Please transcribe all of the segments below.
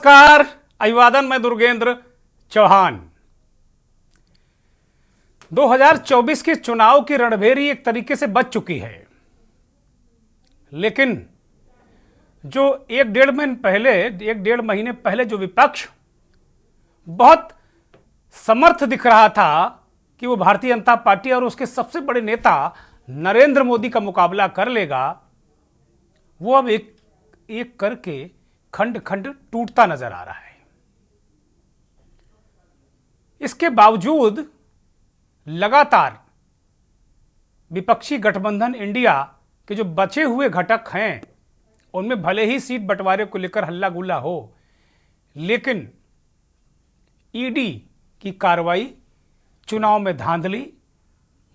नमस्कार, अभिवादन। मैं दुर्गेंद्र चौहान। 2024 के चुनाव की रणभेरी एक तरीके से बच चुकी है, लेकिन जो एक डेढ़ महीने पहले जो विपक्ष बहुत समर्थ दिख रहा था कि वो भारतीय जनता पार्टी और उसके सबसे बड़े नेता नरेंद्र मोदी का मुकाबला कर लेगा, वो अब एक एक करके खंड खंड टूटता नजर आ रहा है। इसके बावजूद लगातार विपक्षी गठबंधन इंडिया के जो बचे हुए घटक हैं, उनमें भले ही सीट बंटवारे को लेकर हल्ला गुल्ला हो, लेकिन ईडी की कार्रवाई, चुनाव में धांधली,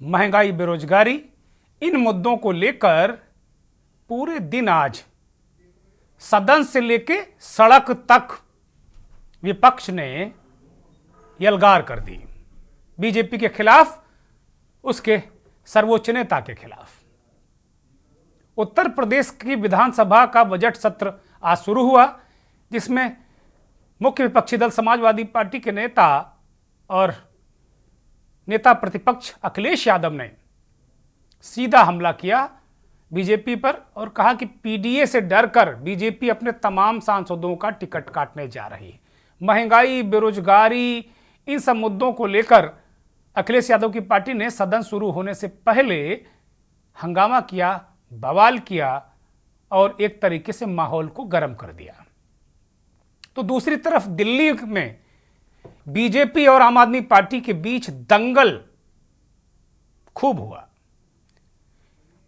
महंगाई, बेरोजगारी, इन मुद्दों को लेकर पूरे दिन आज सदन से लेके सड़क तक विपक्ष ने यलगार कर दी। बीजेपी के खिलाफ, उसके सर्वोच्च नेता के खिलाफ। उत्तर प्रदेश की विधानसभा का बजट सत्र आज शुरू हुआ, जिसमें मुख्य विपक्षी दल समाजवादी पार्टी के नेता और नेता प्रतिपक्ष अखिलेश यादव ने सीधा हमला किया बीजेपी पर और कहा कि पीडीए से डरकर बीजेपी अपने तमाम सांसदों का टिकट काटने जा रही है। महंगाई, बेरोजगारी, इन सब मुद्दों को लेकर अखिलेश यादव की पार्टी ने सदन शुरू होने से पहले हंगामा किया, बवाल किया और एक तरीके से माहौल को गर्म कर दिया। तो दूसरी तरफ दिल्ली में बीजेपी और आम आदमी पार्टी के बीच दंगल खूब हुआ।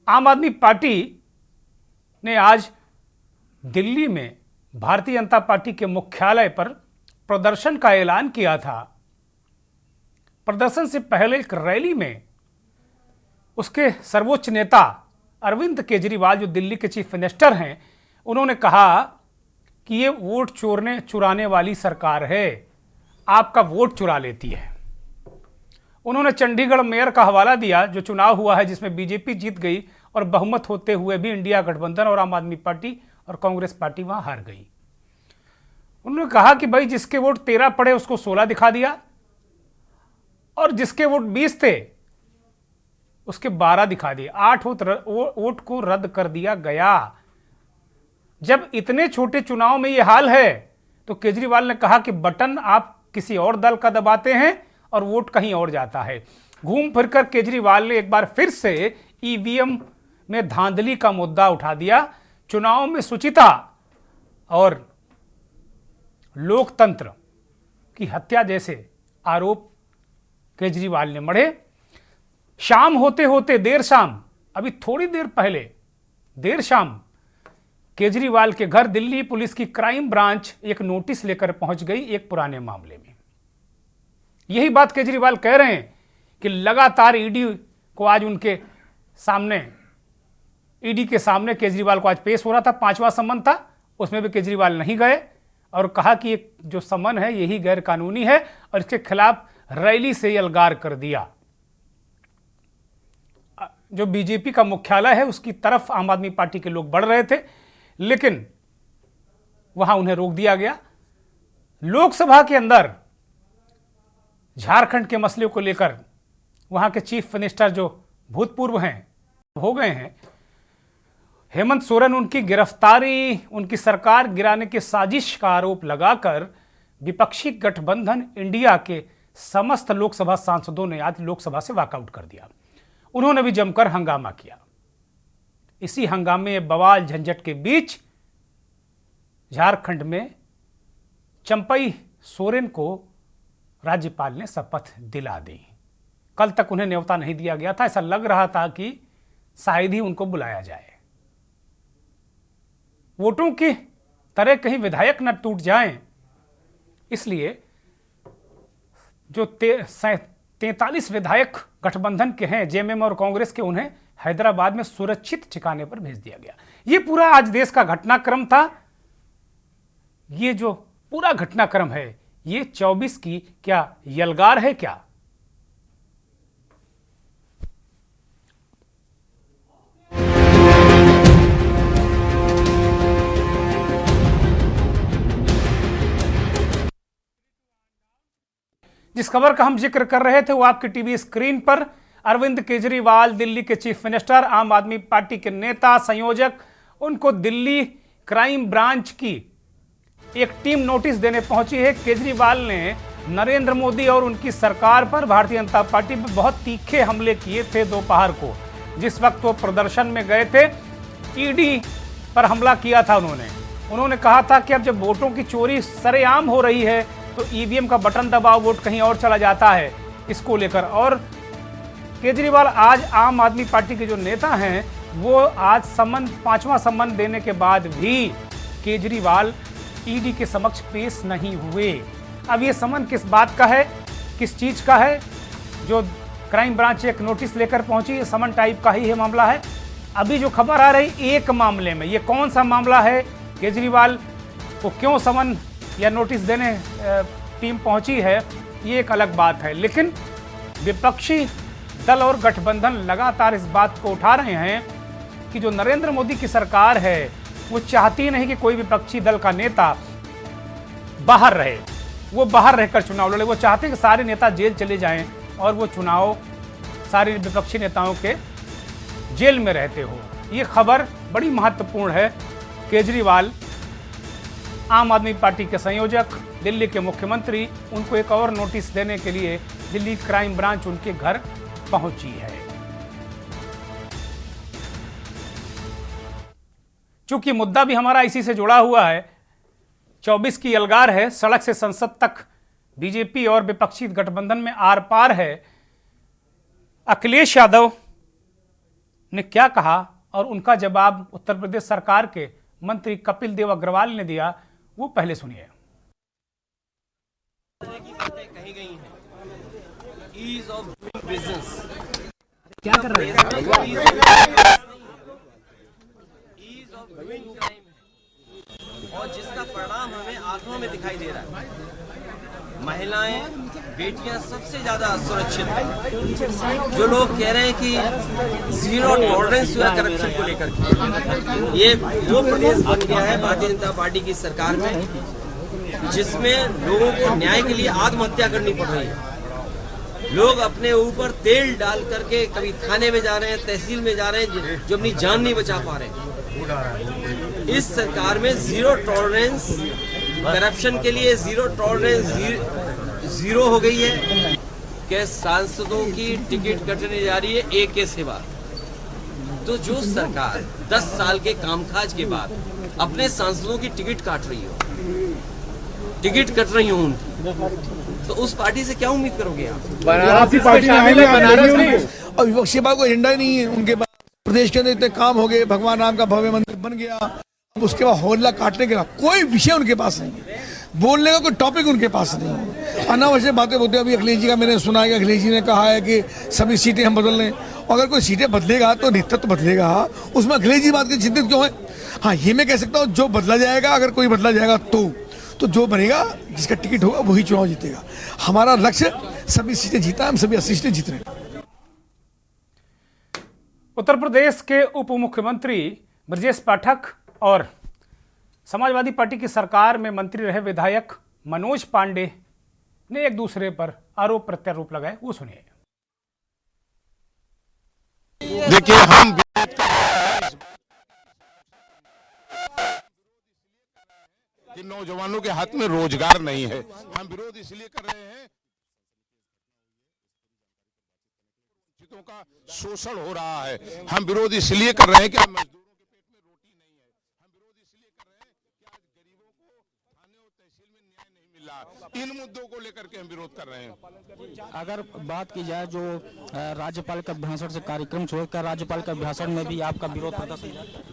आम आदमी पार्टी ने आज दिल्ली में भारतीय जनता पार्टी के मुख्यालय पर प्रदर्शन का ऐलान किया था। प्रदर्शन से पहले एक रैली में उसके सर्वोच्च नेता अरविंद केजरीवाल, जो दिल्ली के चीफ मिनिस्टर हैं, उन्होंने कहा कि ये वोट चुराने वाली सरकार है, आपका वोट चुरा लेती है। उन्होंने चंडीगढ़ मेयर का हवाला दिया, जो चुनाव हुआ है जिसमें बीजेपी जीत गई और बहुमत होते हुए भी इंडिया गठबंधन और आम आदमी पार्टी और कांग्रेस पार्टी वहां हार गई। उन्होंने कहा कि भाई, जिसके वोट 13 पड़े उसको 16 दिखा दिया और जिसके वोट 20 थे उसके 12 दिखा दिए। 8 वोट को रद्द कर दिया गया। जब इतने छोटे चुनाव में यह हाल है, तो केजरीवाल ने कहा कि बटन आप किसी और दल का दबाते हैं और वोट कहीं और जाता है। घूम फिरकर केजरीवाल ने एक बार फिर से ईवीएम में धांधली का मुद्दा उठा दिया। चुनाव में शुचिता और लोकतंत्र की हत्या जैसे आरोप केजरीवाल ने मढ़े। शाम होते होते देर शाम, अभी थोड़ी देर पहले देर शाम, केजरीवाल के घर दिल्ली पुलिस की क्राइम ब्रांच एक नोटिस लेकर पहुंच गई एक पुराने मामले में। यही बात केजरीवाल कह रहे हैं कि लगातार ईडी को आज उनके सामने, ईडी के सामने केजरीवाल को आज पेश हो रहा था। 5वां सम्मन था, उसमें भी केजरीवाल नहीं गए और कहा कि एक जो सम्मन है यही गैर कानूनी है और इसके खिलाफ रैली से यलगार कर दिया। जो बीजेपी का मुख्यालय है उसकी तरफ आम आदमी पार्टी के लोग बढ़ रहे थे, लेकिन वहां उन्हें रोक दिया गया। लोकसभा के अंदर झारखंड के मसले को लेकर वहां के चीफ मिनिस्टर जो भूतपूर्व हैं, हो गए हैं, हेमंत सोरेन, उनकी गिरफ्तारी, उनकी सरकार गिराने की साजिश का आरोप लगाकर विपक्षी गठबंधन इंडिया के समस्त लोकसभा सांसदों ने आज लोकसभा से वॉकआउट कर दिया। उन्होंने भी जमकर हंगामा किया। इसी हंगामे, बवाल झंझट के बीच झारखंड में चंपई सोरेन को राज्यपाल ने शपथ दिला दी। कल तक उन्हें न्योता नहीं दिया गया था। ऐसा लग रहा था कि शायद ही उनको बुलाया जाए। वोटों की तरह कहीं विधायक न टूट जाएं, इसलिए जो 43 विधायक गठबंधन के हैं, जेएमएम और कांग्रेस के, उन्हें हैदराबाद में सुरक्षित ठिकाने पर भेज दिया गया। यह पूरा आज देश का घटनाक्रम था। ये जो पूरा घटनाक्रम है, ये 24 की क्या यलगार है क्या? खबर का हम जिक्र कर रहे थे वो आपकी टीवी स्क्रीन पर अरविंद केजरीवाल, दिल्ली के चीफ मिनिस्टर, आम आदमी पार्टी के नेता, संयोजक, उनको दिल्ली क्राइम ब्रांच की एक टीम नोटिस देने पहुंची है। केजरीवाल ने नरेंद्र मोदी और उनकी सरकार पर, भारतीय जनता पार्टी पर बहुत तीखे हमले किए थे दोपहर को, जिस वक्त वो प्रदर्शन में गए थे। ईडी पर हमला किया था उन्होंने कहा था कि अब जब वोटों की चोरी सरेआम हो रही है तो ईवीएम का बटन दबाओ, वोट कहीं और चला जाता है, इसको लेकर। और केजरीवाल आज आम आदमी पार्टी के जो नेता हैं वो आज सम्मन, 5वां सम्मन देने के बाद भी केजरीवाल ईडी के समक्ष पेश नहीं हुए। अब ये समन किस बात का है, किस चीज का है? जो क्राइम ब्रांच एक नोटिस लेकर पहुंची, ये समन टाइप का ही है मामला है। अभी जो खबर आ रही एक मामले में, ये कौन सा मामला है, केजरीवाल को क्यों समन या नोटिस देने टीम पहुंची है, ये एक अलग बात है। लेकिन विपक्षी दल और गठबंधन लगातार इस बात को उठा रहे हैं कि जो नरेंद्र मोदी की सरकार है वो चाहती नहीं कि कोई विपक्षी दल का नेता बाहर रहे, वो बाहर रहकर चुनाव लड़े। वो चाहते हैं कि सारे नेता जेल चले जाएं और वो चुनाव सारे विपक्षी नेताओं के जेल में रहते हो। ये खबर बड़ी महत्वपूर्ण है। केजरीवाल, आम आदमी पार्टी के संयोजक, दिल्ली के मुख्यमंत्री, उनको एक और नोटिस देने के लिए दिल्ली क्राइम ब्रांच उनके घर पहुंची है। चूंकि मुद्दा भी हमारा इसी से जुड़ा हुआ है, 24 की यलगार है, सड़क से संसद तक बीजेपी और विपक्षी गठबंधन में आर पार है। अखिलेश यादव ने क्या कहा और उनका जवाब उत्तर प्रदेश सरकार के मंत्री कपिल देव अग्रवाल ने दिया, वो पहले सुनिए। कही गई हैं, ईज ऑफ डूइंग बिजनेस, क्या कर रहे हैं? ईज ऑफ डूइंग क्राइम है और जिसका परिणाम हमें आंखों में दिखाई दे रहा है। महिलाएं, बेटियां सबसे ज्यादा असुरक्षित हैं। जो लोग कह रहे हैं कि जीरो टॉलरेंस हुआ करप्शन को लेकर के, ये वो प्रदेश बन गया है भारतीय जनता पार्टी की सरकार में जिसमें लोगों को न्याय के लिए आत्महत्या करनी पड़ रही है। लोग अपने ऊपर तेल डाल करके कभी थाने में जा रहे हैं, तहसील में जा रहे हैं, जो अपनी जान नहीं बचा पा रहे हैं। इस सरकार में जीरो टॉलरेंस करप्शन के लिए, जीरो टॉलरेंस जीरो हो गई है कि सांसदों की टिकट कटने जा रही है एक के सिवा। तो जो सरकार 10 साल के कामकाज के बाद अपने सांसदों की टिकट काट रही हो, टिकट कट रही हो उनकी, तो उस पार्टी से क्या उम्मीद करोगे आप? आपकी पार्टी में और विपक्षी पार्टी को एजेंडा ही नहीं है उनके पास। प्रदेश के अंदर इतने काम हो गए, भगवान राम का भव्य मंदिर बन गया, उसके बाद होल्ला काटने के बाद कोई विषय उनके पास नहीं है, बोलने का कोई टॉपिक उनके पास नहीं है। अनावश्यक बातें बोलते हैं। अभी अखिलेश जी का मैंने सुना है कि अखिलेश जी ने कहा है कि सभी सीटें हम बदल लें। अगर कोई सीटें बदलेगा तो नेतृत्व बदलेगा, उसमें अखिलेश जी बात की चिंतित क्यों है? हाँ, ये मैं कह सकता हूँ जो बदला जाएगा, अगर कोई बदला जाएगा तो जो बनेगा, जिसका टिकट होगा वही चुनाव जीतेगा। हमारा लक्ष्य सभी सीटें जीता, हम सभी 80 सीटें जीत रहे हैं। उत्तर प्रदेश के उप मुख्यमंत्री ब्रजेश पाठक और समाजवादी पार्टी की सरकार में मंत्री रहे विधायक मनोज पांडे ने एक दूसरे पर आरोप प्रत्यारोप लगाए, वो सुनिए। देखिए, हम कि नौजवानों के हाथ में रोजगार नहीं है, हम विरोध इसलिए कर रहे हैं वंचितों का शोषण हो रहा है। हम विरोध इसलिए कर रहे हैं कि मजदूरों के पेट में रोटी नहीं है। हम विरोध इसलिए कर रहे हैं कि आज गरीबों को थाने और तहसील में न्याय नहीं मिल रहा। इन मुद्दों को लेकर के हम विरोध कर रहे हैं। अगर बात की जाए जो राज्यपाल का भाषण से कार्यक्रम छोड़कर राज्यपाल का भाषण में भी आपका विरोध प्रदर्शन,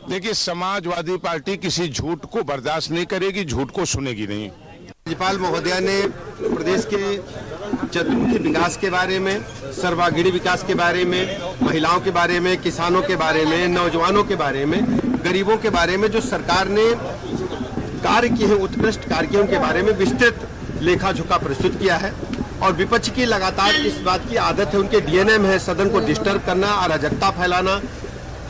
देखिए, समाजवादी पार्टी किसी झूठ को बर्दाश्त नहीं करेगी, झूठ को सुनेगी नहीं। राज्यपाल महोदया ने प्रदेश के चतुर्मुखी विकास के बारे में, सर्वांगीण विकास के बारे में, महिलाओं के बारे में, किसानों के बारे में, नौजवानों के बारे में, गरीबों के बारे में जो सरकार ने कार्य किए हैं, उत्कृष्ट कार्यों के बारे में विस्तृत लेखा जोखा प्रस्तुत किया है। और विपक्ष की लगातार इस बात की आदत है, उनके डीएनए में है सदन को डिस्टर्ब करना, अराजकता फैलाना,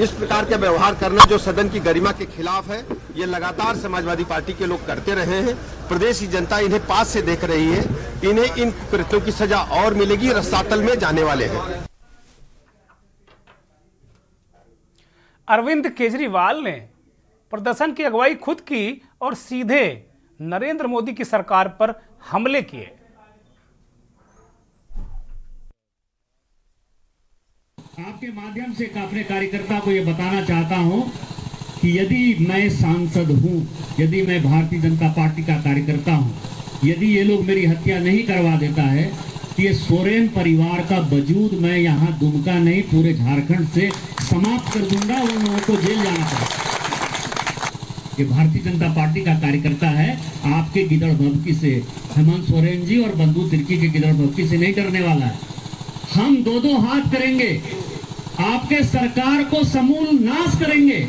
इस प्रकार का व्यवहार करना जो सदन की गरिमा के खिलाफ है, ये लगातार समाजवादी पार्टी के लोग करते रहे हैं। प्रदेश की जनता इन्हें पास से देख रही है। इन्हें इन कृत्यों की सजा और मिलेगी, रसातल में जाने वाले हैं। अरविंद केजरीवाल ने प्रदर्शन की अगुवाई खुद की और सीधे नरेंद्र मोदी की सरकार पर हमले किए। आपके माध्यम से अपने कार्यकर्ता को यह बताना चाहता हूं कि यदि मैं सांसद हूं, यदि मैं भारतीय जनता पार्टी का कार्यकर्ता हूं, यदि ये लोग मेरी हत्या नहीं करवा देता है तो ये सोरेन परिवार का वजूद मैं यहाँ दुमका नहीं पूरे झारखंड से समाप्त कर दूंगा। उन लोगों को जेल जाना पड़ेगा। ये भारतीय जनता पार्टी का कार्यकर्ता है, आपके गिदड़ भभकी से, हेमंत सोरेन जी और बंधु तिर्की के गिदड़ भभकी से नहीं डरने वाला है। हम दो हाथ करेंगे, आपके सरकार को समूल नाश करेंगे।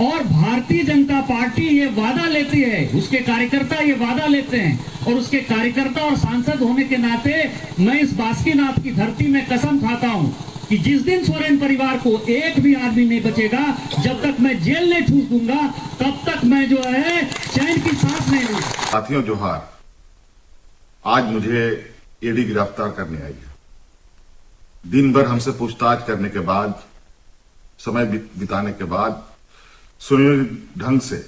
और भारतीय जनता पार्टी ये वादा लेती है, उसके कार्यकर्ता ये वादा लेते हैं, और उसके कार्यकर्ता और सांसद होने के नाते मैं इस बासुकीनाथ की धरती में कसम खाता हूं कि जिस दिन सोरेन परिवार को एक भी आदमी नहीं बचेगा, जब तक मैं जेल नहीं ठूस दूंगा, तब तक मैं जो है चैन की सांस नहीं लूंगा। साथियों जोहार। आज मुझे ईडी गिरफ्तार करने आई है। दिन भर हमसे पूछताछ करने के बाद, समय बिताने के बाद सुनियोजित ढंग से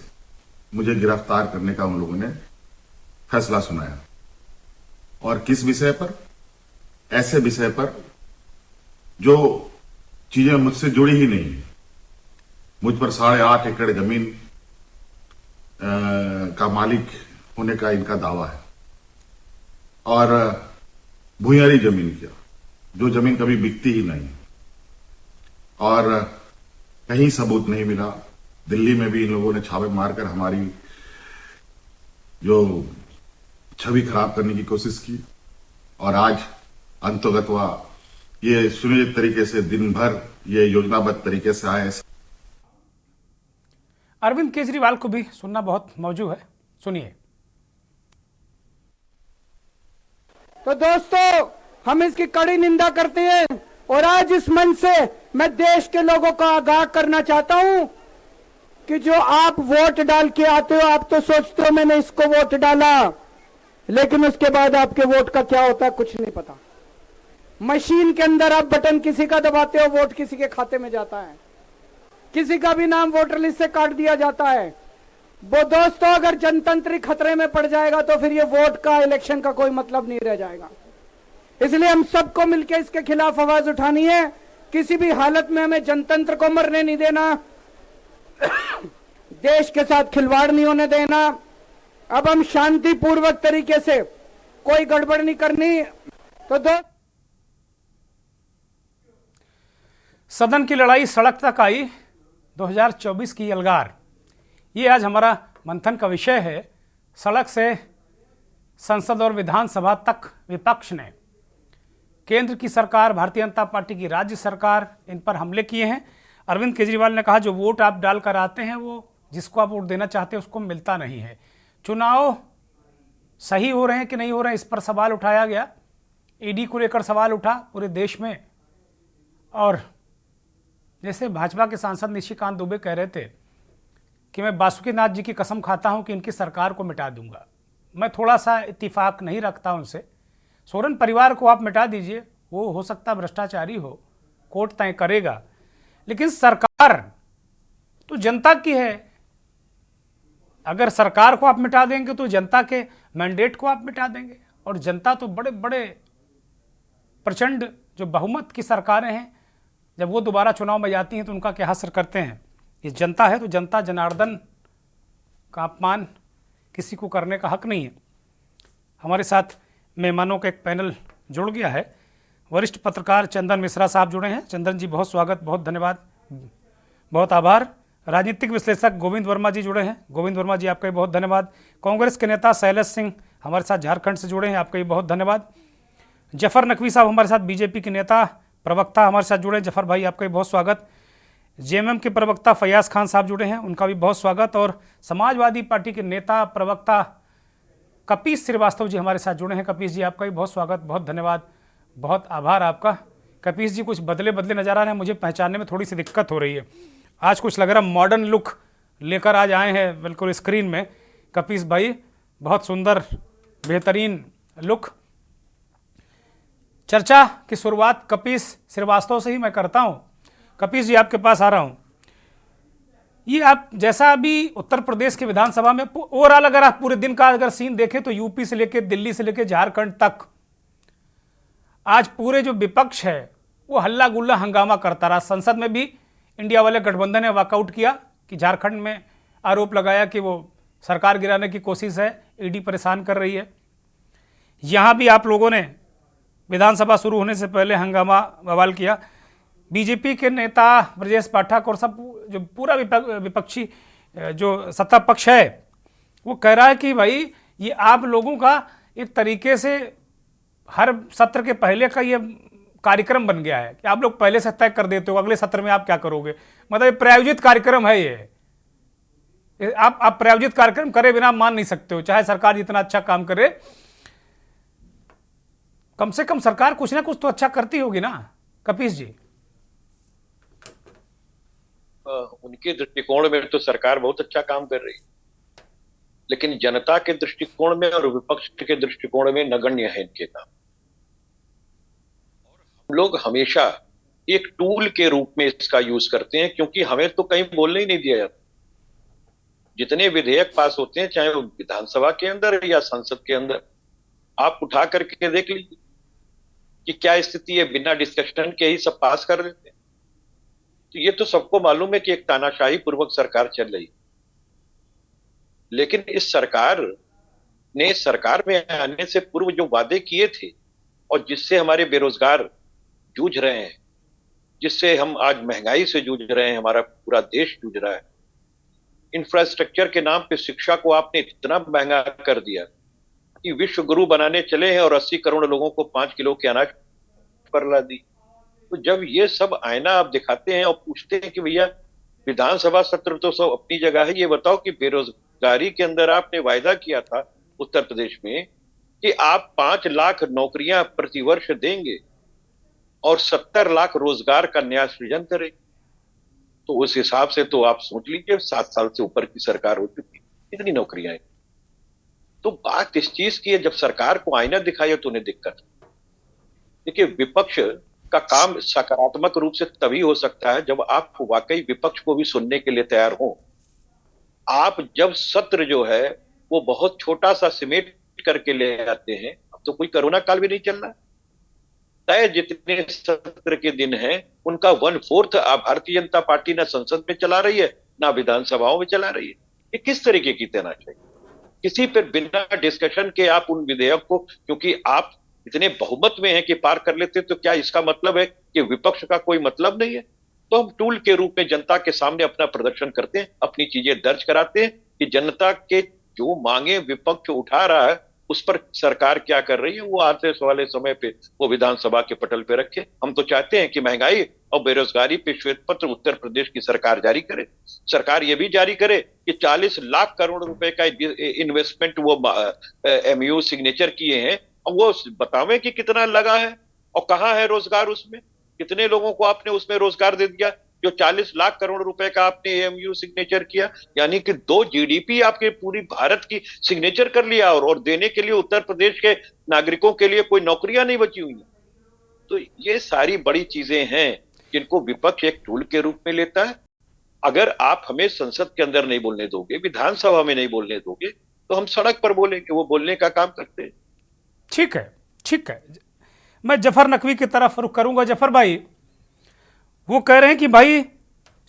मुझे गिरफ्तार करने का उन लोगों ने फैसला सुनाया। और किस विषय पर? ऐसे विषय पर जो चीजें मुझसे जुड़ी ही नहीं है। मुझ पर 8.5 एकड़ जमीन का मालिक होने का इनका दावा है, और भूयारी जमीन किया, जो जमीन कभी बिकती ही नहीं, और कहीं सबूत नहीं मिला। दिल्ली में भी इन लोगों ने छापे मारकर हमारी जो छवि खराब करने की कोशिश की, और आज अंतोगत्वा ये सुनियोजित तरीके से दिन भर ये योजनाबद्ध तरीके से आए। अरविंद केजरीवाल को भी सुनना बहुत मौजूद है, सुनिए। तो दोस्तों, हम इसकी कड़ी निंदा करते हैं, और आज इस मंच से मैं देश के लोगों को आगाह करना चाहता हूं कि जो आप वोट डाल के आते हो, आप तो सोचते हो मैंने इसको वोट डाला, लेकिन उसके बाद आपके वोट का क्या होता है कुछ नहीं पता। मशीन के अंदर आप बटन किसी का दबाते हो, वोट किसी के खाते में जाता है, किसी का भी नाम वोटर लिस्ट से काट दिया जाता है। वो दोस्तों, अगर जनतंत्र खतरे में पड़ जाएगा तो फिर ये वोट का, इलेक्शन का कोई मतलब नहीं रह जाएगा। इसलिए हम सबको मिलकर इसके खिलाफ आवाज उठानी है। किसी भी हालत में हमें जनतंत्र को मरने नहीं देना, देश के साथ खिलवाड़ नहीं होने देना। अब हम शांतिपूर्वक तरीके से, कोई गड़बड़ नहीं करनी। तो सदन की लड़ाई सड़क तक आई, 2024 की यलगार, ये आज हमारा मंथन का विषय है। सड़क से संसद और विधानसभा तक विपक्ष ने केंद्र की सरकार, भारतीय जनता पार्टी की राज्य सरकार, इन पर हमले किए हैं। अरविंद केजरीवाल ने कहा जो वोट आप डालकर आते हैं वो जिसको आप वोट देना चाहते हैं उसको मिलता नहीं है। चुनाव सही हो रहे हैं कि नहीं हो रहे हैं, इस पर सवाल उठाया गया। ईडी को लेकर सवाल उठा पूरे देश में। और जैसे भाजपा के सांसद निशिकांत दुबे कह रहे थे कि मैं बासुकीनाथ जी की कसम खाता हूं कि इनकी सरकार को मिटा दूंगा। मैं थोड़ा सा इत्तेफाक नहीं रखता उनसे। सोरेन परिवार को आप मिटा दीजिए, वो हो सकता भ्रष्टाचारी हो, कोर्ट तय करेगा, लेकिन सरकार तो जनता की है। अगर सरकार को आप मिटा देंगे तो जनता के मैंडेट को आप मिटा देंगे। और जनता तो बड़े बड़े प्रचंड जो बहुमत की सरकारें हैं, जब वो दोबारा चुनाव में जाती हैं तो उनका क्या असर करते हैं। ये जनता है तो जनता जनार्दन का अपमान किसी को करने का हक नहीं है। हमारे साथ मेहमानों का एक पैनल जुड़ गया है। वरिष्ठ पत्रकार चंदन मिश्रा साहब जुड़े हैं। चंदन जी बहुत स्वागत, बहुत धन्यवाद, बहुत आभार। राजनीतिक विश्लेषक गोविंद वर्मा जी जुड़े हैं। गोविंद वर्मा जी आपका भी बहुत धन्यवाद। कांग्रेस के नेता शैलेश सिंह हमारे साथ झारखंड से जुड़े हैं, आपका भी बहुत धन्यवाद। जफर नकवी साहब हमारे साथ बीजेपी के नेता प्रवक्ता हमारे साथ जुड़े हैं, जफर भाई आपका भी बहुत स्वागत। जेएमएम के प्रवक्ता फयाज खान साहब जुड़े हैं, उनका भी बहुत स्वागत। और समाजवादी पार्टी के नेता प्रवक्ता कपीस श्रीवास्तव जी हमारे साथ जुड़े हैं। कपीस जी आपका भी बहुत स्वागत, बहुत धन्यवाद, बहुत आभार आपका। कपीस जी कुछ बदले बदले नजर आ रहे हैं, मुझे पहचानने में थोड़ी सी दिक्कत हो रही है। आज कुछ लग रहा है मॉडर्न लुक लेकर आज आए हैं बिल्कुल स्क्रीन में कपीस भाई, बहुत सुंदर बेहतरीन लुक। चर्चा की शुरुआत कपीस श्रीवास्तव से ही मैं करता हूं। कपीस जी आपके पास आ रहा हूं। ये आप जैसा अभी उत्तर प्रदेश के विधानसभा में ओवरऑल अगर आप पूरे दिन का अगर सीन देखें तो यूपी से लेकर दिल्ली से लेकर झारखंड तक आज पूरे जो विपक्ष है वो हल्ला गुल्ला हंगामा करता रहा। संसद में भी इंडिया वाले गठबंधन ने वॉकआउट किया कि झारखंड में आरोप लगाया कि वो सरकार गिराने की कोशिश है, ईडी परेशान कर रही है। यहाँ भी आप लोगों ने विधानसभा शुरू होने से पहले हंगामा बवाल किया। बीजेपी के नेता ब्रजेश पाठक और सब जो पूरा विपक्षी जो सत्ता पक्ष है वो कह रहा है कि भाई ये आप लोगों का एक तरीके से हर सत्र के पहले का ये कार्यक्रम बन गया है कि आप लोग पहले से तय कर देते हो अगले सत्र में आप क्या करोगे। मतलब ये प्रायोजित कार्यक्रम है। ये आप प्रायोजित कार्यक्रम करे बिना मान नहीं सकते हो, चाहे सरकार जितना अच्छा काम करे। कम से कम सरकार कुछ ना कुछ तो अच्छा करती होगी ना कपीस जी। उनके दृष्टिकोण में तो सरकार बहुत अच्छा काम कर रही है, लेकिन जनता के दृष्टिकोण में और विपक्ष के दृष्टिकोण में नगण्य है इनके काम। हम लोग हमेशा एक टूल के रूप में इसका यूज करते हैं, क्योंकि हमें तो कहीं बोलने ही नहीं दिया जाता। जितने विधेयक पास होते हैं, चाहे वो विधानसभा के अंदर या संसद के अंदर, आप उठा करके देख लीजिए कि क्या स्थिति है। बिना डिस्कशन के ही सब पास कर देते हैं। तो ये तो सबको मालूम है कि एक तानाशाही पूर्वक सरकार चल रही है। लेकिन इस सरकार ने सरकार में आने से पूर्व जो वादे किए थे और जिससे हमारे बेरोजगार जूझ रहे हैं, जिससे हम आज महंगाई से जूझ रहे हैं, हमारा पूरा देश जूझ रहा है, इंफ्रास्ट्रक्चर के नाम पे शिक्षा को आपने इतना महंगा कर दिया कि विश्व गुरु बनाने चले हैं और 80 करोड़ लोगों को 5 किलो के अनाज पर ला दी। तो जब ये सब आईना आप दिखाते हैं और पूछते हैं कि भैया विधानसभा सत्र तो सब अपनी जगह है, ये बताओ कि बेरोजगारी के अंदर आपने वायदा किया था उत्तर प्रदेश में कि आप 5 लाख नौकरियां प्रतिवर्ष देंगे और 70 लाख रोजगार का नया सृजन करें। तो उस हिसाब से तो आप सोच लीजिए 7 साल से ऊपर की सरकार हो चुकी, कितनी नौकरियां हैं। तो बात इस चीज की है, जब सरकार को आईना दिखाई तो उन्हें दिक्कत। देखिए, विपक्ष का काम सकारात्मक रूप से तभी हो सकता है जब आप वाकई विपक्ष को भी सुनने के लिए तैयार हो। आप जब सत्र जो है वो बहुत छोटा सा सिमेट करके ले आते हैं, अब तो कोई कोरोना काल भी नहीं चल रहा, तय जितने सत्र के दिन हैं उनका 1/4 भारतीय जनता पार्टी ना संसद में चला रही है ना विधानसभाओं में चला रही है। ये किस तरीके की तैनात चाहिए? किसी पर बिना डिस्कशन के आप उन विधेयक को, क्योंकि आप इतने बहुमत में हैं कि पार कर लेते, तो क्या इसका मतलब है कि विपक्ष का कोई मतलब नहीं है? तो हम टूल के रूप में जनता के सामने अपना प्रदर्शन करते हैं, अपनी चीजें दर्ज कराते हैं कि जनता के जो मांगे विपक्ष उठा रहा है उस पर सरकार क्या कर रही है, वो आते वाले समय पे वो विधानसभा के पटल पे रखे। हम तो चाहते हैं कि महंगाई और बेरोजगारी पे श्वेत पत्र उत्तर प्रदेश की सरकार जारी करे। सरकार ये भी जारी करे कि 40 लाख करोड़ रुपए का इन्वेस्टमेंट वो MOU सिग्नेचर किए हैं, और वो बतावें कि कितना लगा है और कहाँ है रोजगार, उसमें कितने लोगों को आपने उसमें रोजगार दे दिया। जो 40 लाख करोड़ रुपए का आपने MOU सिग्नेचर किया, यानी कि 2 GDP आपके पूरी भारत की सिग्नेचर कर लिया, और देने के लिए उत्तर प्रदेश के नागरिकों के लिए कोई नौकरियां नहीं बची हुई हैं। तो ये सारी बड़ी चीजें हैं जिनको विपक्ष एक टूल के रूप में लेता है। अगर आप हमें संसद के अंदर नहीं बोलने दोगे, विधानसभा में नहीं बोलने दोगे, तो हम सड़क पर बोलेंगे। वो बोलने का काम करते हैं। ठीक है, ठीक है। मैं जफर नकवी की तरफ रुख करूंगा। जफर भाई, वो कह रहे हैं कि भाई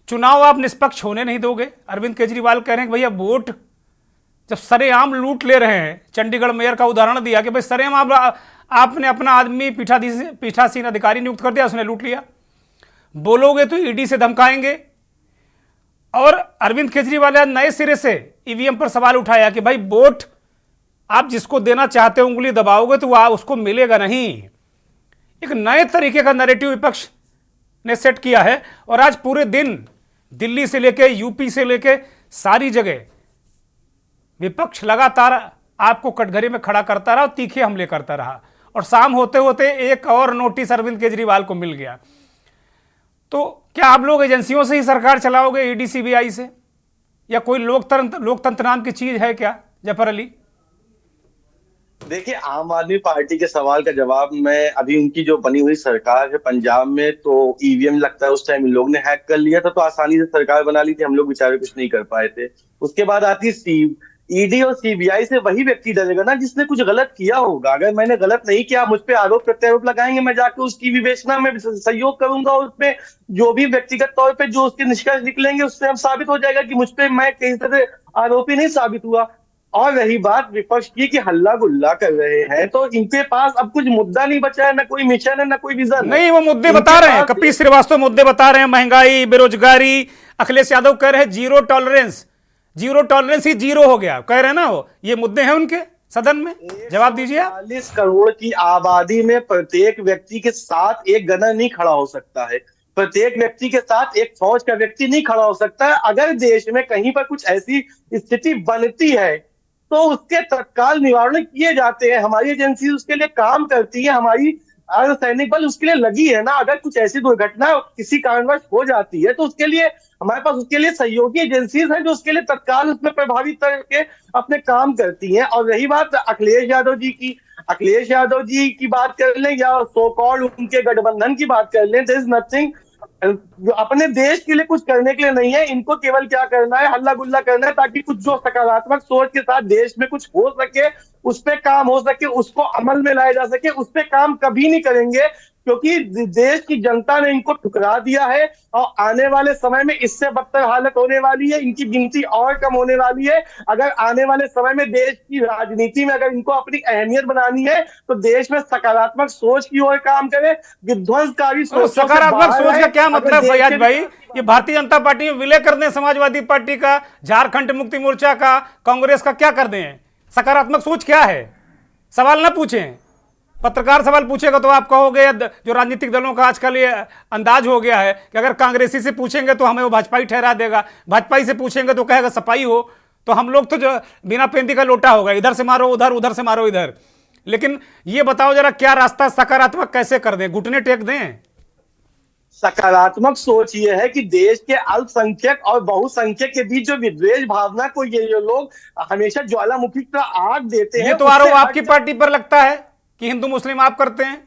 चुनाव आप निष्पक्ष होने नहीं दोगे। अरविंद केजरीवाल कह रहे हैं कि भैया वोट जब सरेआम लूट ले रहे हैं, चंडीगढ़ मेयर का उदाहरण दिया कि भाई सरेआम आपने अपना आदमी पीठासीन अधिकारी नियुक्त कर दिया, उसने लूट लिया, बोलोगे तो ईडी से धमकाएंगे। और अरविंद केजरीवाल ने नए सिरे से ईवीएम पर सवाल उठाया कि भाई वोट आप जिसको देना चाहते हो उंगली दबाओगे तो वह उसको मिलेगा नहीं। एक नए तरीके का नैरेटिव विपक्ष ने सेट किया है, और आज पूरे दिन दिल्ली से लेके यूपी से लेके सारी जगह विपक्ष लगातार आपको कटघरे में खड़ा करता रहा और तीखे हमले करता रहा। और शाम होते होते एक और नोटिस अरविंद केजरीवाल को मिल गया। तो क्या आप लोग एजेंसियों से ही सरकार चलाओगे, ईडी सीबीआई से, या कोई लोकतंत्र नाम की चीज है क्या जफर अली? देखिए, आम आदमी पार्टी के सवाल का जवाब मैं अभी उनकी जो बनी हुई सरकार है पंजाब में, तो ईवीएम लगता है उस टाइम इन लोग ने हैक कर लिया था, तो आसानी से सरकार बना ली थी, हम लोग बेचारे कुछ नहीं कर पाए थे। उसके बाद आती ईडी और सीबीआई से वही व्यक्ति डरेगा ना जिसने कुछ गलत किया होगा। अगर मैंने गलत नहीं किया, मुझ पे आरोप प्रत्यारोप लगाएंगे, मैं जाकर उसकी विवेचना में सहयोग करूंगा, उसमें जो भी व्यक्तिगत तौर पे जो उसके निष्कर्ष निकलेंगे उससे हम साबित हो जाएगा कि मुझ पे मैं किसी तरह आरोपी नहीं साबित हुआ। और रही बात विपक्ष की कि हल्ला गुल्ला कर रहे हैं, तो इनके पास अब कुछ मुद्दा नहीं बचा है, ना कोई मिशन है, ना कोई विजन नहीं। वो मुद्दे बता रहे हैं, कपिल श्रीवास्तव मुद्दे बता रहे हैं, महंगाई, बेरोजगारी। अखिलेश यादव कह रहे हैं जीरो टॉलरेंस ही जीरो हो गया, कह रहे हैं ना वो। ये मुद्दे हैं उनके सदन में, जवाब दीजिए आप। 40 करोड़ की आबादी में प्रत्येक व्यक्ति के साथ एक गनर नहीं खड़ा हो सकता है, प्रत्येक व्यक्ति के साथ एक फौज का व्यक्ति नहीं खड़ा हो सकता है। अगर देश में कहीं पर कुछ ऐसी स्थिति बनती है तो उसके तत्काल निवारण किए जाते हैं। हमारी एजेंसी उसके लिए काम करती है, हमारी अर्धसैनिक बल उसके लिए लगी है ना। अगर कुछ ऐसी दुर्घटना किसी कारणवश हो जाती है तो उसके लिए हमारे पास उसके लिए सहयोगी एजेंसीज हैं जो उसके लिए तत्काल उसमें प्रभावी तरह के अपने काम करती हैं। और रही बात अखिलेश यादव जी की बात कर लें या सो कॉल्ड उनके गठबंधन की बात कर लें, देयर इज नथिंग। अपने देश के लिए कुछ करने के लिए नहीं है, इनको केवल क्या करना है, हल्ला गुल्ला करना है, ताकि कुछ जो सकारात्मक सोच के साथ देश में कुछ हो सके, उस पे काम हो सके, उसको अमल में लाया जा सके। उस पे काम कभी नहीं करेंगे क्योंकि देश की जनता ने इनको ठुकरा दिया है और आने वाले समय में इससे बदतर हालत होने वाली है, इनकी गिनती और कम होने वाली है। अगर आने वाले समय में देश की राजनीति में अगर इनको अपनी अहमियत बनानी है तो देश में सकारात्मक सोच की ओर काम करे, विध्वंसकारी सोच। सकारात्मक सोच का क्या मतलब फैयाज भाई? ये भारतीय जनता पार्टी में विलय कर दें, समाजवादी पार्टी का, झारखंड मुक्ति मोर्चा का, कांग्रेस का, क्या कर दें? सकारात्मक सोच क्या है? सवाल ना पूछें। पत्रकार सवाल पूछेगा तो आप कहोगे, जो राजनीतिक दलों का आजकल ये अंदाज हो गया है कि अगर कांग्रेसी से पूछेंगे तो हमें वो भाजपाई ठहरा देगा, भाजपाई से पूछेंगे तो कहेगा सपाई हो। तो हम लोग तो जो बिना पेंदी का लोटा होगा, इधर से मारो उधर, उधर से मारो इधर। लेकिन ये बताओ जरा, क्या रास्ता सकारात्मक कैसे कर दें, घुटने टेक दें? सकारात्मक सोच ये है कि देश के अल्पसंख्यक और बहुसंख्यक के बीच जो विद्वेष भावना को ये लोग हमेशा ज्वालामुखी का आग देते हैं। ये तो आरोप आपकी पार्टी पर लगता है कि हिंदू मुस्लिम आप करते हैं।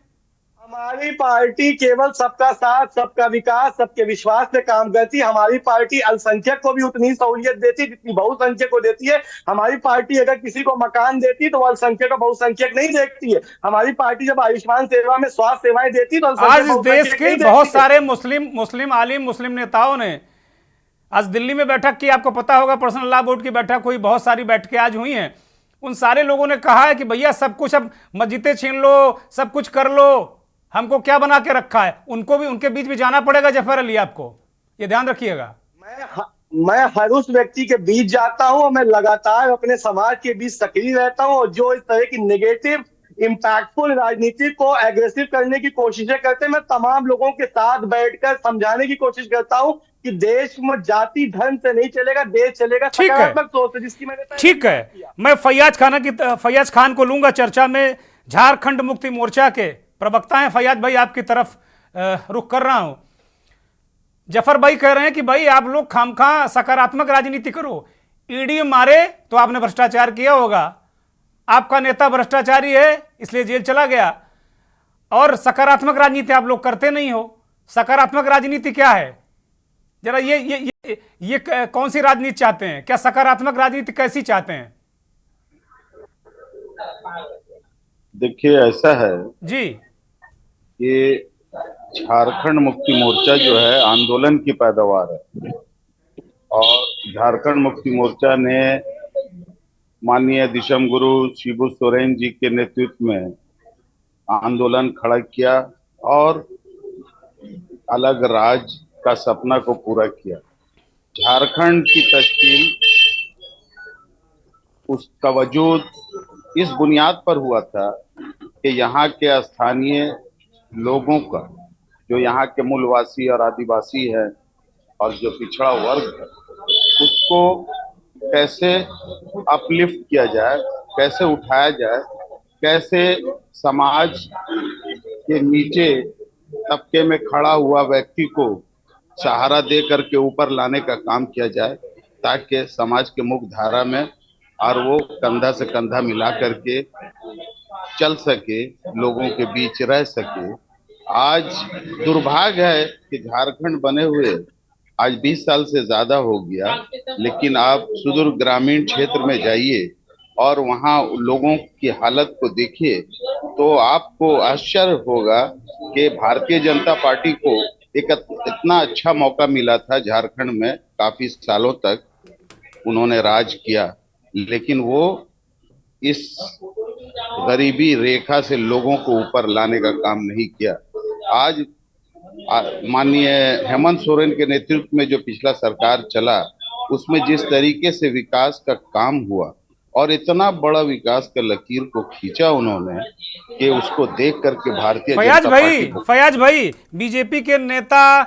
हमारी पार्टी केवल सबका साथ, सबका विकास, सबके विश्वास पे काम करती है। हमारी पार्टी अल्पसंख्यक को भी उतनी सहूलियत देती है जितनी बहुसंख्यक को देती है। हमारी पार्टी अगर किसी को मकान देती है तो वो अल्पसंख्यक और बहुसंख्यक नहीं देखती है। हमारी पार्टी जब आयुष्मान सेवा में स्वास्थ्य सेवाएं देती है तो आज इस देश के बहुत सारे मुस्लिम आलिम, मुस्लिम नेताओं ने आज दिल्ली में बैठक की, आपको पता होगा, पर्सनल लॉ बोर्ड की बैठक हुई, बहुत सारी बैठकें आज हुई हैं। उन सारे लोगों ने कहा है कि भैया सब कुछ, अब मस्जिदें छीन लो, सब कुछ कर लो, हमको क्या बना के रखा है। उनको भी, उनके बीच भी जाना पड़ेगा जफर अली, आपको ये ध्यान रखिएगा। मैं हर उस व्यक्ति के बीच जाता हूं और मैं लगातार अपने समाज के बीच सक्रिय रहता हूं, और जो इस तरह की नेगेटिव इंपैक्टफुल राजनीति को एग्रेसिव करने की कोशिशें करते हैं, मैं तमाम लोगों के साथ बैठकर समझाने की कोशिश करता हूं कि देश में जाति धर्म से नहीं चलेगा, देश चलेगा सकारात्मक सोच से, जिसकी मैंने ठीक है। मैं फैयाज खान को लूंगा चर्चा में। झारखंड मुक्ति मोर्चा के प्रवक्ता हैं फैयाज भाई, आपकी तरफ रुख कर रहा हूं। जफर भाई कह रहे हैं कि भाई आप लोग खामखा सकारात्मक राजनीति करो, ईडी मारे तो आपने भ्रष्टाचार किया होगा, आपका नेता भ्रष्टाचारी है इसलिए जेल चला गया, और सकारात्मक राजनीति आप लोग करते नहीं हो। सकारात्मक राजनीति क्या है? जरा ये कौन सी राजनीति चाहते हैं? क्या सकारात्मक राजनीति कैसी चाहते हैं? देखिए, ऐसा है जी कि झारखंड मुक्ति मोर्चा जो है आंदोलन की पैदावार है, और झारखंड मुक्ति मोर्चा ने माननीय दिशम गुरु शिबू सोरेन जी के नेतृत्व में आंदोलन खड़ा किया और अलग राज्य का सपना को पूरा किया। झारखंड की तश्कील, उसका वजूद इस बुनियाद पर हुआ था कि यहाँ के स्थानीय लोगों का, जो यहाँ के मूलवासी और आदिवासी है और जो पिछड़ा वर्ग है, उसको कैसे अपलिफ्ट किया जाए, कैसे उठाया जाए, कैसे समाज के नीचे तबके में खड़ा हुआ व्यक्ति को सहारा दे करके ऊपर लाने का काम किया जाए, ताकि समाज के मुख्य धारा में और वो कंधा से कंधा मिला करके चल सके, लोगों के बीच रह सके। आज दुर्भाग्य है कि झारखंड बने हुए आज 20 साल से ज्यादा हो गया, लेकिन आप सुदूर ग्रामीण क्षेत्र में जाइए और वहाँ लोगों की हालत को देखिए तो आपको आश्चर्य होगा कि भारतीय जनता पार्टी को एक इतना अच्छा मौका मिला था झारखंड में, काफी सालों तक उन्होंने राज किया, लेकिन वो इस गरीबी रेखा से लोगों को ऊपर लाने का काम नहीं किया। आज माननीय हेमंत सोरेन के नेतृत्व में जो पिछला सरकार चला, उसमें जिस तरीके से विकास का काम हुआ और इतना बड़ा विकास का लकीर को खींचा उन्होंने कि उसको देख करके भारतीय फयाज भाई बीजेपी के नेता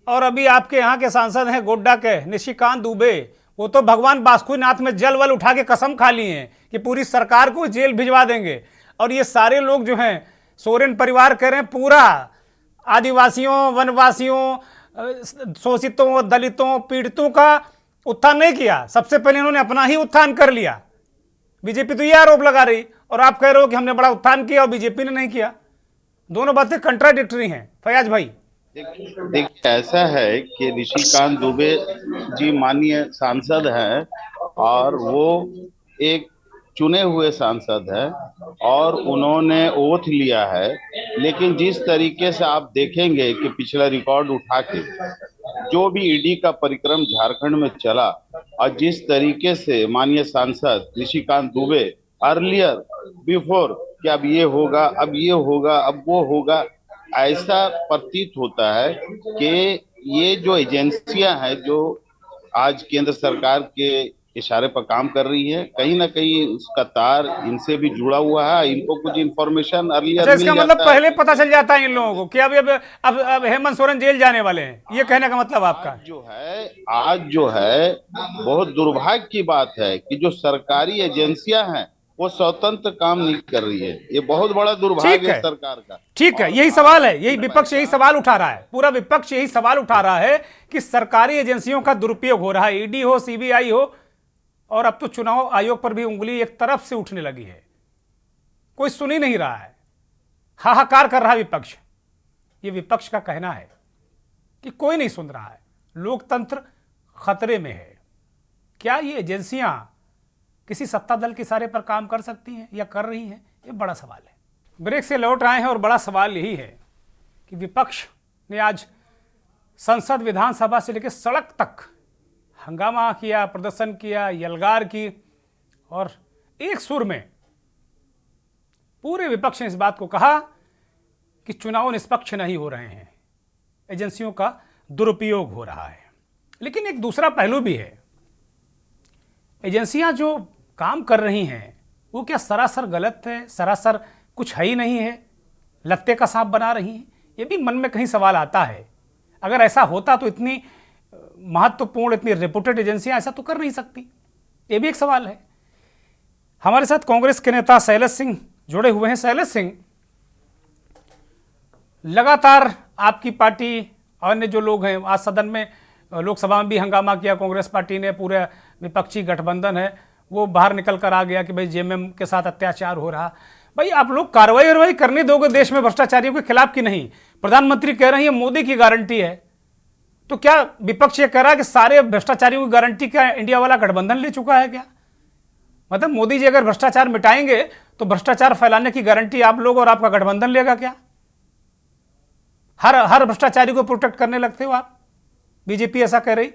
और अभी आपके यहाँ के सांसद हैं गोड्डा के निशिकांत दुबे, वो तो भगवान बासुकीनाथ में जल वल उठा के कसम खा ली हैं कि पूरी सरकार को जेल भिजवा देंगे। और ये सारे लोग जो हैं सोरेन परिवार कह रहे हैं पूरा आदिवासियों, वनवासियों, शोषितों, दलितों, पीड़ितों का उत्थान नहीं किया, सबसे पहले इन्होंने अपना ही उत्थान कर लिया। बीजेपी तो ये आरोप लगा रही और आप कह रहे हो कि हमने बड़ा उत्थान किया और बीजेपी ने नहीं किया। दोनों बातें कंट्राडिक्टरी हैं। फयाज भाई देखिए, ऐसा है कि निशिकांत दुबे जी माननीय सांसद हैं और वो एक चुने हुए सांसद है और उन्होंने ओथ लिया है, लेकिन जिस तरीके से आप देखेंगे कि पिछला रिकॉर्ड उठा के जो भी ईडी का परिक्रम झारखंड में चला और जिस तरीके से माननीय सांसद निशिकांत दुबे अर्लियर बिफोर कि अब ये होगा, अब ये होगा, अब वो होगा, ऐसा प्रतीत होता है कि ये जो एजेंसियां हैं जो आज केंद्र सरकार के इशारे पर काम कर रही है, कहीं ना कहीं उसका तार इनसे भी जुड़ा हुआ है। इनको कुछ इन्फॉर्मेशन अर्लियर इसका मतलब पहले पता चल जाता है इन लोगों को कि अब हेमंत सोरेन जेल जाने वाले हैं, ये कहने का मतलब आपका आज जो है बहुत दुर्भाग्य की बात है कि जो सरकारी एजेंसियां हैं वो स्वतंत्र काम नहीं कर रही है। ये बहुत बड़ा दुर्भाग्य है सरकार का। ठीक है, यही सवाल है, यही विपक्ष यही सवाल उठा रहा है, पूरा विपक्ष यही सवाल उठा रहा है कि सरकारी एजेंसियों का दुरुपयोग हो रहा है, ईडी हो, सीबीआई हो, और अब तो चुनाव आयोग पर भी उंगली एक तरफ से उठने लगी है। कोई सुन ही नहीं रहा है, हाहाकार कर रहा है विपक्ष। ये विपक्ष का कहना है कि कोई नहीं सुन रहा है, लोकतंत्र खतरे में है। क्या ये एजेंसियां किसी सत्ता दल के इशारे पर काम कर सकती हैं या कर रही हैं? ये बड़ा सवाल है। ब्रेक से लौट आए हैं और बड़ा सवाल यही है कि विपक्ष ने आज संसद, विधानसभा से लेकर सड़क तक हंगामा किया, प्रदर्शन किया, यलगार की, और एक सुर में पूरे विपक्ष ने इस बात को कहा कि चुनाव निष्पक्ष नहीं हो रहे हैं, एजेंसियों का दुरुपयोग हो रहा है। लेकिन एक दूसरा पहलू भी है, एजेंसियां जो काम कर रही हैं वो क्या सरासर गलत है, सरासर कुछ है ही नहीं है, लत्ते का सांप बना रही हैं? ये भी मन में कहीं सवाल आता है। अगर ऐसा होता तो इतनी महत्वपूर्ण, इतनी रेपुटेड एजेंसियां ऐसा तो कर नहीं सकती। ये भी एक सवाल है। हमारे साथ कांग्रेस के नेता शैलेश सिंह जुड़े हुए हैं। शैलेश सिंह, लगातार आपकी पार्टी और अन्य जो लोग हैं, आज सदन में, लोकसभा में भी हंगामा किया कांग्रेस पार्टी ने, पूरे विपक्षी गठबंधन है वो बाहर निकल कर आ गया कि भाई जेएमएम के साथ अत्याचार हो रहा। भाई आप लोग कार्रवाई करने दोगे देश में भ्रष्टाचारियों के खिलाफ कि नहीं? प्रधानमंत्री कह रहे हैं मोदी की गारंटी है, तो क्या विपक्ष ये कह रहा है कि सारे भ्रष्टाचारियों की गारंटी क्या इंडिया वाला गठबंधन ले चुका है क्या? मतलब मोदी जी अगर भ्रष्टाचार मिटाएंगे तो भ्रष्टाचार फैलाने की गारंटी आप लोग और आपका गठबंधन लेगा क्या? हर भ्रष्टाचारी को प्रोटेक्ट करने लगते हो आप, बीजेपी ऐसा कह रही।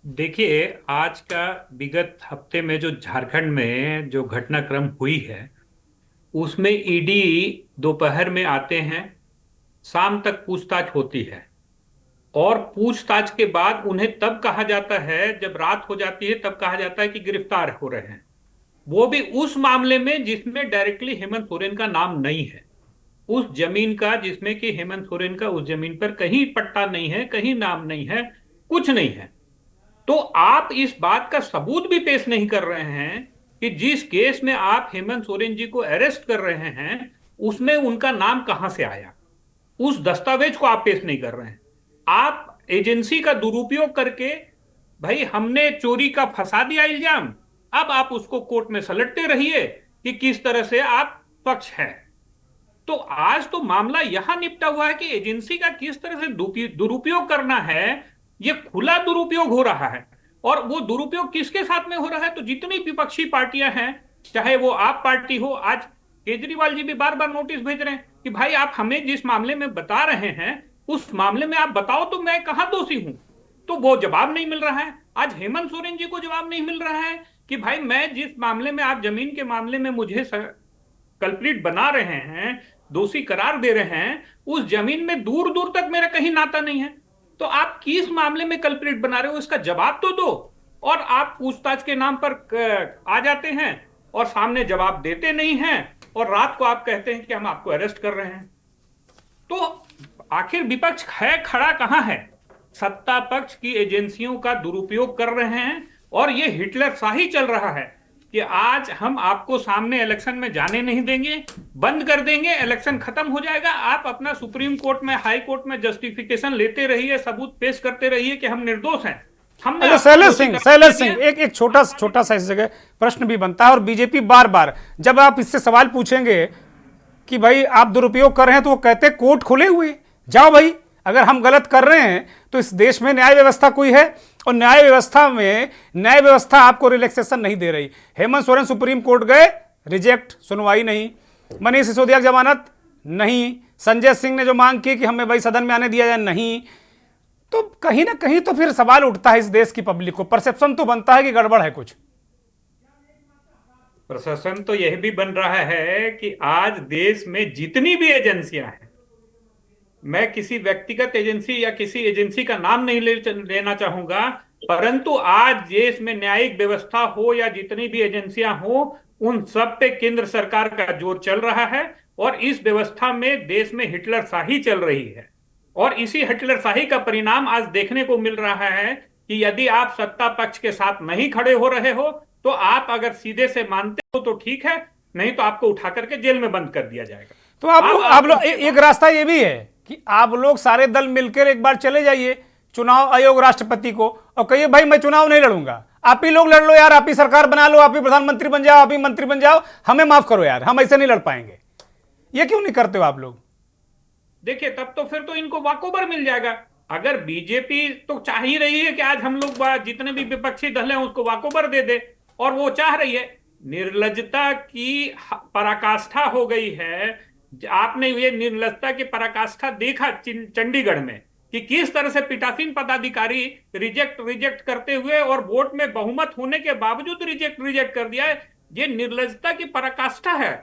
देखिए, आज का विगत हफ्ते में जो झारखंड में जो घटनाक्रम हुई है उसमें ईडी दोपहर में आते हैं, शाम तक पूछताछ होती है और पूछताछ के बाद उन्हें तब कहा जाता है, जब रात हो जाती है तब कहा जाता है कि गिरफ्तार हो रहे हैं। वो भी उस मामले में जिसमें डायरेक्टली हेमंत सोरेन का नाम नहीं है, उस जमीन का जिसमें कि हेमंत सोरेन का उस जमीन पर कहीं पट्टा नहीं है, कहीं नाम नहीं है, कुछ नहीं है। तो आप इस बात का सबूत भी पेश नहीं कर रहे हैं कि जिस केस में आप हेमंत सोरेन जी को अरेस्ट कर रहे हैं उसमें उनका नाम कहां से आया, उस दस्तावेज को आप पेश नहीं कर रहे हैं। आप एजेंसी का दुरुपयोग करके, भाई हमने चोरी का फंसा दिया इल्जाम, अब आप उसको कोर्ट में सलटते रहिए कि किस तरह से आप पक्ष है। तो आज तो मामला यहां निपटा हुआ है कि एजेंसी का किस तरह से दुरुपयोग करना है, यह खुला दुरुपयोग हो रहा है। और वो दुरुपयोग किसके साथ में हो रहा है? तो जितनी विपक्षी पार्टियां हैं, चाहे वो आप पार्टी हो, आज केजरीवाल जी भी बार बार नोटिस भेज रहे हैं कि भाई आप हमें जिस मामले में बता रहे हैं उस मामले में आप बताओ तो मैं कहां दोषी हूं। तो वो जवाब नहीं मिल रहा है। आज हेमंत सोरेन जी को जवाब नहीं मिल रहा है कि भाई मैं जिस मामले में, आप जमीन के मामले में मुझे कल्प्रिट बना रहे हैं, दोषी करार दे रहे हैं, उस जमीन में दूर दूर तक मेरा कहीं नाता नहीं है। तो आप किस मामले में कल्प्रिट बना रहे हो, इसका जवाब तो दो। और आप पूछताछ के नाम पर आ जाते हैं और सामने जवाब देते नहीं हैं, और रात को आप कहते हैं कि हम आपको अरेस्ट कर रहे हैं। तो आखिर विपक्ष है खड़ा कहां है? सत्ता पक्ष की एजेंसियों का दुरुपयोग कर रहे हैं, और ये हिटलर शाही चल रहा है कि आज हम आपको सामने इलेक्शन में जाने नहीं देंगे, बंद कर देंगे, इलेक्शन खत्म हो जाएगा, आप अपना सुप्रीम कोर्ट में, हाई कोर्ट में जस्टिफिकेशन लेते रहिए, सबूत पेश करते रहिए कि हम निर्दोष हैं। हमने शैलेश सिंह एक छोटा सा इस जगह प्रश्न भी बनता है, और बीजेपी बार बार जब आप इससे सवाल पूछेंगे कि भाई आप दुरुपयोग कर रहे हैं, तो वो कहते हैं कोर्ट खुले हुए, जाओ भाई, अगर हम गलत कर रहे हैं तो इस देश में न्याय व्यवस्था कोई है, और न्याय व्यवस्था आपको रिलैक्सेशन नहीं दे रही। हेमंत सोरेन सुप्रीम कोर्ट गए, रिजेक्ट, सुनवाई नहीं। मनीष सिसोदिया की जमानत नहीं। संजय सिंह ने जो मांग की कि हमें भाई सदन में आने दिया जाए, नहीं। तो कहीं ना कहीं तो फिर सवाल उठता है इस देश की पब्लिक को, परसेप्शन तो बनता है कि गड़बड़ है कुछ। प्रशासन तो यह भी बन रहा है कि आज देश में जितनी भी एजेंसियां हैं, मैं किसी व्यक्तिगत एजेंसी या किसी एजेंसी का नाम नहीं लेना चाहूंगा, परंतु आज देश में न्यायिक व्यवस्था हो या जितनी भी एजेंसियां हो, उन सब पे केंद्र सरकार का जोर चल रहा है, और इस व्यवस्था में देश में हिटलर शाही चल रही है। और इसी हिटलर शाही का परिणाम आज देखने को मिल रहा है कि यदि आप सत्ता पक्ष के साथ नहीं खड़े हो रहे हो, तो आप अगर सीधे से मानते हो तो ठीक है, नहीं तो आपको उठा करके जेल में बंद कर दिया जाएगा। तो आप लोग एक रास्ता ये भी है कि आप लोग सारे दल मिलकर एक बार चले जाइए चुनाव आयोग, राष्ट्रपति को, और कहिए भाई मैं चुनाव नहीं लड़ूंगा, आप ही लोग लड़ लो यार, आप ही सरकार बना लो, आप ही प्रधानमंत्री बन जाओ, आप ही मंत्री बन जाओ, हमें माफ करो यार, हम ऐसे नहीं लड़ पाएंगे। ये क्यों नहीं करते हो आप लोग? देखिए, तब तो फिर तो इनको वाकोबर मिल जाएगा। अगर बीजेपी तो चाह ही रही है कि आज हम लोग जितने भी विपक्षी दल हैं उसको वाकोबर दे दे, और वो चाह रही है, निर्लज्जता की पराकाष्ठा हो गई है। आपने ये निर्लज्जता की पराकाष्ठा देखा चंडीगढ़ में कि किस तरह से पीठासीन पदाधिकारी रिजेक्ट करते हुए, और वोट में बहुमत होने के बावजूद रिजेक्ट कर दिया है। ये निर्लज्जता की पराकाष्ठा है।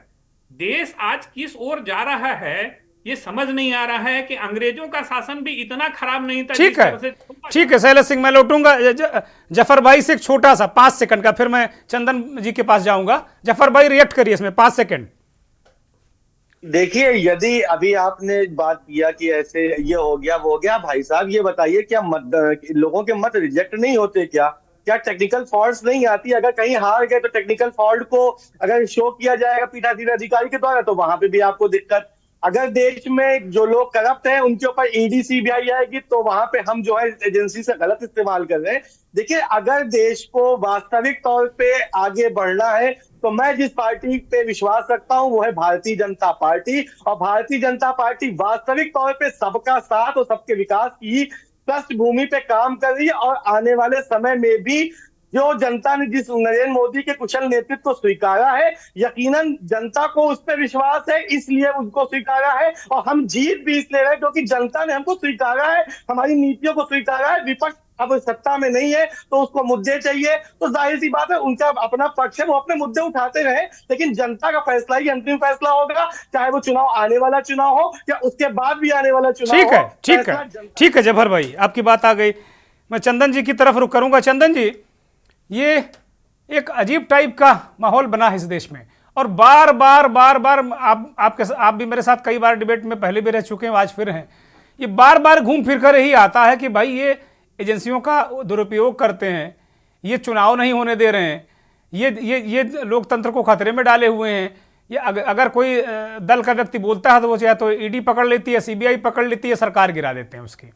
देश आज किस ओर जा रहा है ये समझ नहीं आ रहा है कि अंग्रेजों का शासन भी इतना खराब नहीं था। ठीक है शैलेश सिंह, मैं लौटूंगा जफर भाई से एक छोटा सा 5 सेकंड का, फिर मैं चंदन जी के पास जाऊंगा। जफर भाई रिएक्ट करिए इसमें 5 सेकंड। देखिए, यदि अभी आपने बात किया कि ऐसे ये हो गया वो हो गया, भाई साहब ये बताइए क्या लोगों के मत रिजेक्ट नहीं होते क्या टेक्निकल फॉल्ट नहीं आती? अगर कहीं हार गए तो टेक्निकल फॉल्ट को अगर शो किया जाएगा पीठासीन अधिकारी के द्वारा, तो वहां पे भी आपको दिक्कत। अगर देश में जो लोग करप्ट हैं उनके ऊपर ईडी सीबीआई आएगी, तो वहां पे हम जो है एजेंसी से गलत इस्तेमाल कर रहे हैं। देखिए, अगर देश को वास्तविक तौर पे आगे बढ़ना है, तो मैं जिस पार्टी पे विश्वास रखता हूं वो है भारतीय जनता पार्टी। और भारतीय जनता पार्टी वास्तविक तौर पे सबका साथ और सबके विकास की पृष्ठभूमि पे काम कर रही है। और आने वाले समय में भी जो जनता ने जिस नरेंद्र मोदी के कुशल नेतृत्व को स्वीकारा है, यकीनन जनता को उस पर विश्वास है, इसलिए उनको स्वीकारा है। और हम जीत भी इसलिए रहे क्योंकि जनता ने हमको स्वीकारा है, हमारी नीतियों को स्वीकारा है। विपक्ष अब सत्ता में नहीं है तो उसको मुद्दे चाहिए, तो जाहिर सी बात है उनका अपना पक्ष है, वो अपने मुद्दे उठाते रहे, लेकिन जनता का फैसला ही अंतिम फैसला होगा, चाहे वो चुनाव आने वाला चुनाव हो या उसके बाद भी आने वाला चुनाव हो। ठीक है जफर भाई, आपकी बात आ गई। मैं चंदन जी की तरफ रुख करूंगा। चंदन जी, ये एक अजीब टाइप का माहौल बना है इस देश में, और बार बार आप भी मेरे साथ कई बार डिबेट में पहले भी रह चुके हैं, आज फिर हैं। ये बार बार घूम फिर कर यही आता है कि भाई ये एजेंसियों का दुरुपयोग करते हैं, ये चुनाव नहीं होने दे रहे हैं, ये लोकतंत्र को खतरे में डाले हुए हैं। ये अगर कोई दल का व्यक्ति बोलता है तो वो चाहे तो ईडी पकड़ लेती है, सीबीआई पकड़ लेती है, सरकार गिरा देते हैं उसकी।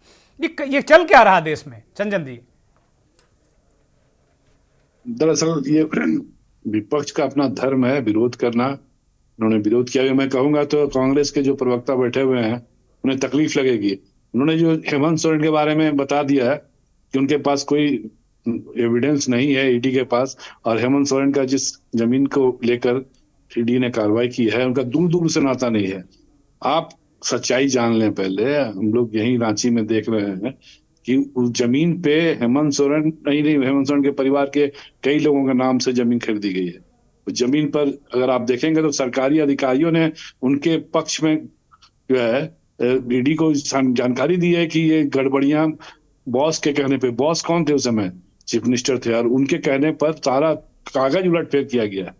ये चल क्या रहा देश में चंदन जी? दरअसल ये विपक्ष का अपना धर्म है विरोध करना। उन्होंने विरोध किया। मैं कहूंगा तो कांग्रेस के जो प्रवक्ता बैठे हुए हैं उन्हें तकलीफ लगेगी। उन्होंने जो हेमंत सोरेन के बारे में बता दिया है कि उनके पास कोई एविडेंस नहीं है ईडी के पास, और हेमंत सोरेन का जिस जमीन को लेकर ईडी ने कार्रवाई की है उनका दूर दूर से नाता नहीं है। आप सच्चाई जान लें पहले। हम लोग यहीं रांची में देख रहे हैं कि उस जमीन पे हेमंत सोरेन नहीं हेमंत सोरेन के परिवार के कई लोगों के नाम से जमीन खरीदी गई है। उस जमीन पर अगर आप देखेंगे तो सरकारी अधिकारियों ने उनके पक्ष में जो है ईडी को जानकारी दी है कि ये गड़बड़ियां बॉस के कहने पे, बॉस कौन थे उस समय, चीफ मिनिस्टर थे, और उनके कहने पर सारा कागज उलटफेर किया गया।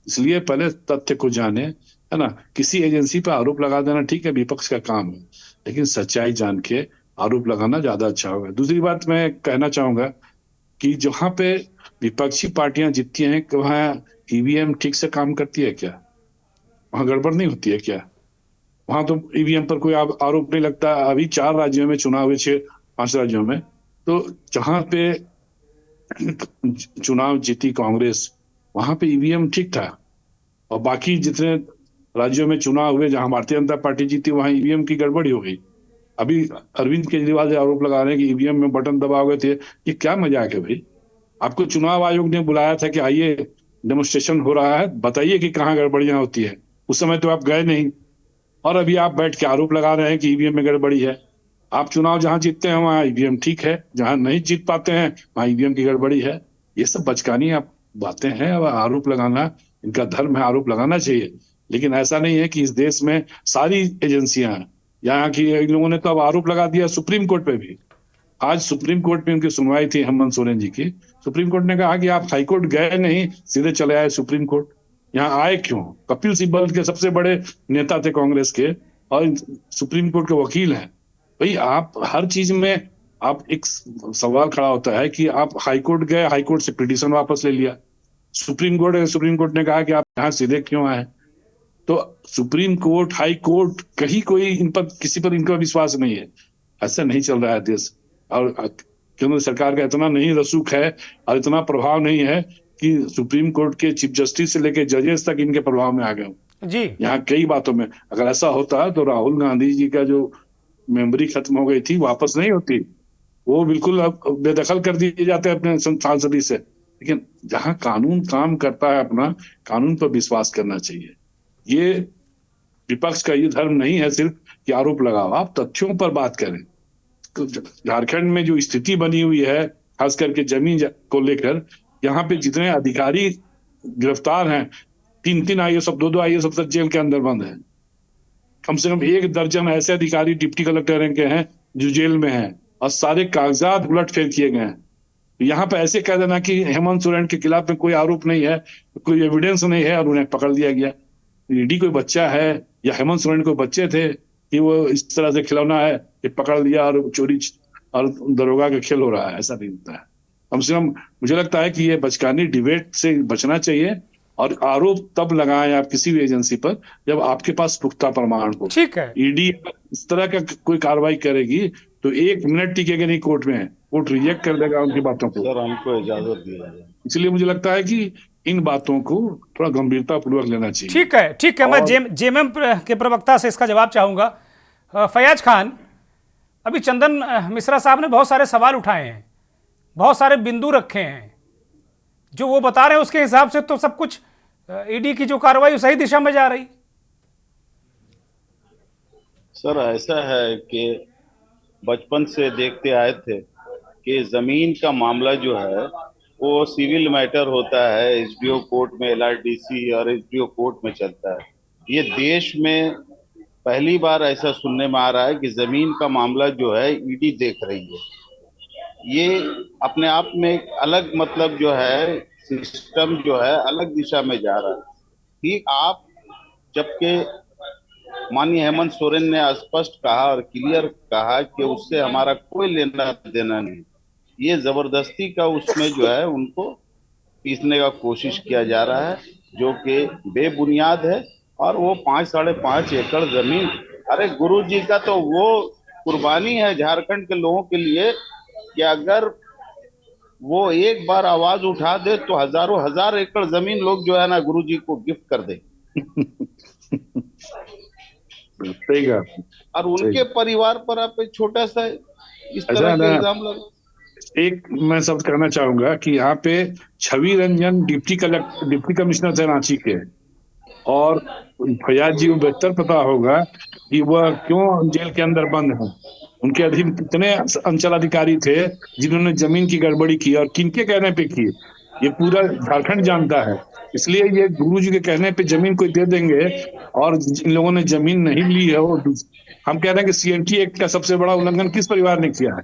इसलिए पहले तथ्य को जाने, है ना। किसी एजेंसी पर आरोप लगा देना ठीक है, विपक्ष का काम है, लेकिन सच्चाई जान के आरोप लगाना ज्यादा अच्छा होगा। दूसरी बात मैं कहना चाहूंगा कि जहां पे विपक्षी पार्टियां जीतती हैं वहां ईवीएम ठीक से काम करती है क्या? वहां गड़बड़ नहीं होती है क्या? वहां तो ईवीएम पर कोई आरोप नहीं लगता। अभी 4 राज्यों में चुनाव हुए, 5 राज्यों में, तो जहां पे चुनाव जीती कांग्रेस वहां पे ईवीएम ठीक था, और बाकी जितने राज्यों में चुनाव हुए जहां भारतीय जनता पार्टी जीती वहां ईवीएम की गड़बड़ी हो गई। अभी अरविंद केजरीवाल आरोप लगा रहे हैं कि ईवीएम में बटन दबा गए थे। ये क्या मजाक है भाई? आपको चुनाव आयोग ने बुलाया था कि आइए डेमोन्स्ट्रेशन हो रहा है, बताइए कि कहाँ गड़बड़ियां होती है। उस समय तो आप गए नहीं, और अभी आप बैठ के आरोप लगा रहे हैं कि ईवीएम में गड़बड़ी है। आप चुनाव जहां जीतते हैं वहां ईवीएम ठीक है, जहां नहीं जीत पाते हैं वहां ईवीएम की गड़बड़ी है। ये सब बचकानी आप बातें हैं। अब आरोप लगाना इनका धर्म है, आरोप लगाना चाहिए, लेकिन ऐसा नहीं है कि इस देश में सारी एजेंसियां हैं। यहाँ की इन लोगों ने तो अब आरोप लगा दिया सुप्रीम कोर्ट पे भी। आज सुप्रीम कोर्ट में उनकी सुनवाई थी हेमंत सोरेन जी की। सुप्रीम कोर्ट ने कहा कि आप हाईकोर्ट गए नहीं, सीधे चले आए सुप्रीम कोर्ट। यहाँ आए क्यों? कपिल सिब्बल के सबसे बड़े नेता थे कांग्रेस के, और सुप्रीम कोर्ट के वकील हैं। भाई आप हर चीज में आप एक सवाल खड़ा होता है कि आप हाईकोर्ट गए, हाईकोर्ट से पिटीशन वापस ले लिया। सुप्रीम कोर्ट ने कहा कि आप यहाँ सीधे क्यों आए? तो सुप्रीम कोर्ट, हाई कोर्ट, कहीं कोई इन पर किसी पर इनका विश्वास नहीं है। ऐसा नहीं चल रहा है देश। और केंद्र सरकार का इतना नहीं रसूख है और इतना प्रभाव नहीं है कि सुप्रीम कोर्ट के चीफ जस्टिस से लेकर जजेस तक इनके प्रभाव में आ गए जी। यहाँ कई बातों में अगर ऐसा होता तो राहुल गांधी जी का जो मेमोरी खत्म हो गई थी वापस नहीं होती, वो बिल्कुल अब बेदखल कर दिए जाते अपने सांसदी से। लेकिन जहां कानून काम करता है अपना, कानून पर विश्वास करना चाहिए। ये विपक्ष का ये धर्म नहीं है सिर्फ कि आरोप लगाओ, आप तथ्यों पर बात करें। तो झारखंड में जो स्थिति बनी हुई है खास करके जमीन को लेकर, यहाँ पे जितने अधिकारी गिरफ्तार हैं, 3 आईएएस, 2 आईएएस अफसर जेल के अंदर बंद हैं। कम से कम 1 दर्जन ऐसे अधिकारी डिप्टी कलेक्टर रैंक के हैं जो जेल में हैं, और सारे कागजात उलटफेर किए गए हैं। यहाँ पे ऐसे कह देना कि हेमंत सोरेन के खिलाफ में कोई आरोप नहीं है, कोई एविडेंस नहीं है और उन्हें पकड़ लिया गया। ईडी कोई बच्चा है या हेमंत सोरेन कोई बच्चे थे कि वो इस तरह से खिलौना है कि पकड़ लिया और चोरी और दरोगा का खेल हो रहा है? ऐसा नहीं होता है। कम से कम मुझे लगता है कि ये बचकानी डिबेट से बचना चाहिए, और आरोप तब लगाएं आप किसी भी एजेंसी पर जब आपके पास पुख्ता प्रमाण हो। ठीक है। ईडी इस तरह का कोई कार्रवाई करेगी तो 1 मिनट टिकेगा नहीं कोर्ट में, कोर्ट रिजेक्ट कर देगा उनकी बातों को। सर हमको इजाजत दिया जाए। इसलिए मुझे लगता है कि इन बातों को थोड़ा गंभीरता पूर्वक लेना चाहिए। ठीक है, ठीक है। मैं जेएमएम के प्रवक्ता से इसका जवाब चाहूंगा। फयाज खान, अभी चंदन मिश्रा साहब ने बहुत सारे सवाल उठाए हैं, बहुत सारे बिंदु रखे हैं, जो वो बता रहे हैं उसके हिसाब से तो सब कुछ ईडी की जो कार्रवाई सही दिशा में जा रही। सर ऐसा है कि बचपन से देखते आए थे कि जमीन का मामला जो है वो सिविल मैटर होता है, एसडीओ कोर्ट में, एलआरडीसी और एसडीओ कोर्ट में चलता है। ये देश में पहली बार ऐसा सुनने में आ रहा है कि जमीन का मामला जो है ईडी देख रही है। ये अपने आप में एक अलग मतलब जो है सिस्टम जो है अलग दिशा में जा रहा है। ठीक आप जबकि माननीय हेमंत सोरेन ने स्पष्ट कहा और क्लियर कहा कि उससे हमारा कोई लेना देना नहीं, ये जबरदस्ती का उसमें जो है उनको पीसने का कोशिश किया जा रहा है, जो कि बेबुनियाद है। और वो 5-5.5 एकड़ जमीन, अरे गुरु जी का तो वो कुर्बानी है झारखंड के लोगों के लिए कि अगर वो एक बार आवाज उठा दे तो हजारों हजार एकड़ जमीन लोग जो है ना गुरु जी को गिफ्ट कर दे। सही कहा। और उनके परिवार पर आप एक छोटा सा इस तरह के इल्जाम लगा। एक मैं शब्द कहना चाहूंगा कि यहाँ पे छवि रंजन डिप्टी कमिश्नर थे रांची के, और फैयाज जी को बेहतर पता होगा कि वह क्यों जेल के अंदर बंद हैं। उनके अधीन कितने अंचल अधिकारी थे जिन्होंने जमीन की गड़बड़ी की और किनके कहने पे की, ये पूरा झारखंड जानता है। इसलिए ये गुरु जी के कहने पे जमीन कोई दे देंगे, और जिन लोगों ने जमीन नहीं ली है वो, हम कह रहे हैं कि सीएनटी एक्ट का सबसे बड़ा उल्लंघन किस परिवार ने किया है?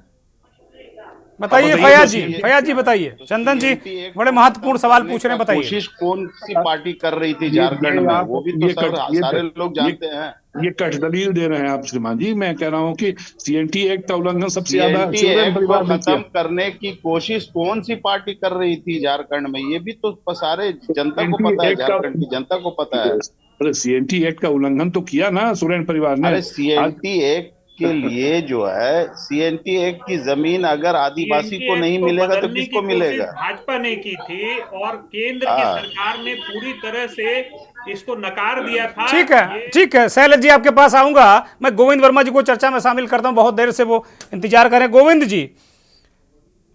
बताइए फैयाज जी बताइए। चंदन जी बड़े महत्वपूर्ण सवाल पूछ रहे हैं, बताइए। कोशिश कौन सी पार्टी कर रही थी झारखंड में, वो भी तो सारे लोग जानते हैं। ये कट दलील दे रहे हैं आप श्रीमान जी। मैं कह रहा हूँ कि सीएनटी एक्ट का उल्लंघन सबसे ज्यादा खत्म करने की कोशिश कौन सी पार्टी कर रही थी झारखंड में, ये भी तो सारे जनता को पता है, झारखंड की जनता को पता है। अरे सीएनटी एक्ट का उल्लंघन तो किया ना सोरेन परिवार ने। अरे सीएनटी एक्ट के लिए जो है, सीएनटी एक्ट की जमीन अगर आदिवासी को नहीं मिलेगा तो किसको मिलेगा? भाजपा ने की थी और केंद्र की सरकार ने पूरी तरह से इसको नकार दिया था। ठीक है शैलज जी, आपके पास आऊंगा। मैं गोविंद वर्मा जी को चर्चा में शामिल करता हूं, बहुत देर से वो इंतजार करें। गोविंद जी,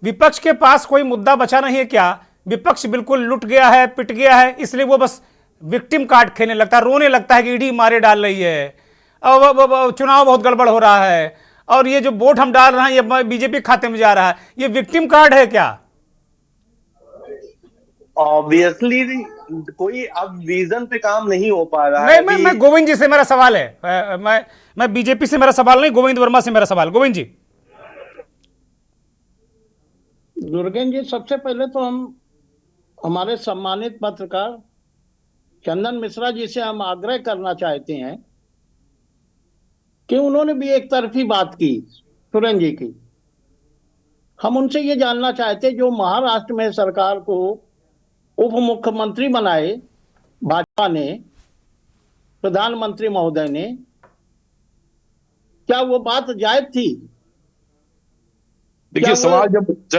विपक्ष के पास कोई मुद्दा बचा नहीं है क्या? विपक्ष बिल्कुल लुट गया है, पिट गया है, इसलिए वो बस विक्टिम कार्ड खेलने लगता है, रोने लगता है कि ईडी मारे डाल रही है, अब चुनाव बहुत गड़बड़ हो रहा है, और ये जो वोट हम डाल रहे हैं ये बीजेपी खाते में जा रहा है। ये विक्टिम कार्ड है क्या? ऑब्वियसली कोई अब विजन पे काम नहीं हो पा रहा है। मैं गोविंद जी से मेरा सवाल है, मैं बीजेपी से मेरा सवाल नहीं, गोविंद वर्मा से मेरा सवाल। गोविंद जी। दुर्गेन जी, सबसे पहले तो हम हमारे सम्मानित पत्रकार चंदन मिश्रा जी से हम आग्रह करना चाहते हैं कि उन्होंने भी एक तरफी बात की सुरेन जी की। हम उनसे ये जानना चाहते, जो महाराष्ट्र में सरकार को उप मुख्यमंत्री बनाए भाजपा ने, प्रधानमंत्री महोदय ने, क्या वो बात जायज थी? देखिए, सवाल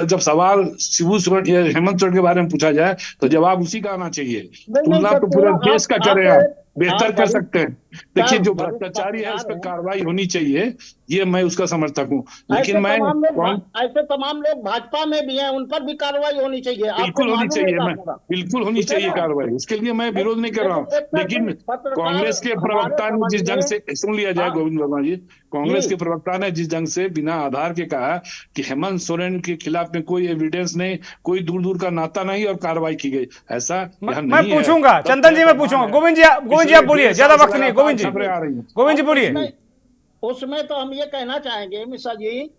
जब सवाल शिबू सोरेन या हेमंत सोरेन के बारे में पूछा जाए तो जवाब उसी का आना चाहिए। तुलना तो पूरे देश का करें, आप बेहतर कर सकते हैं। देखिए, जो भ्रष्टाचारी है उस पर कार्रवाई होनी चाहिए, ये मैं उसका समर्थक हूँ। लेकिन मैं ऐसे तमाम लोग भाजपा में भी हैं, उन पर भी कार्रवाई होनी चाहिए। बिल्कुल होनी चाहिए, बिल्कुल होनी चाहिए कार्रवाई, उसके लिए मैं विरोध नहीं कर रहा हूँ। लेकिन कांग्रेस के प्रवक्ता ने जिस ढंग से, सुन लिया जाए गोविंद वर्मा जी, कांग्रेस के प्रवक्ता ने जिस ढंग से बिना आधार के कहा कि हेमंत सोरेन के खिलाफ में कोई एविडेंस नहीं, कोई दूर दूर का नाता नहीं और कार्रवाई की गई, ऐसा मैं पूछूंगा। चंदन जी मैं पूछूंगा। गोविंद जी आप बोलिए, ज्यादा वक्त नहीं। गोविंद जी बोलिए। उसमें तो हम ये कहना चाहेंगे मिश्रा जी,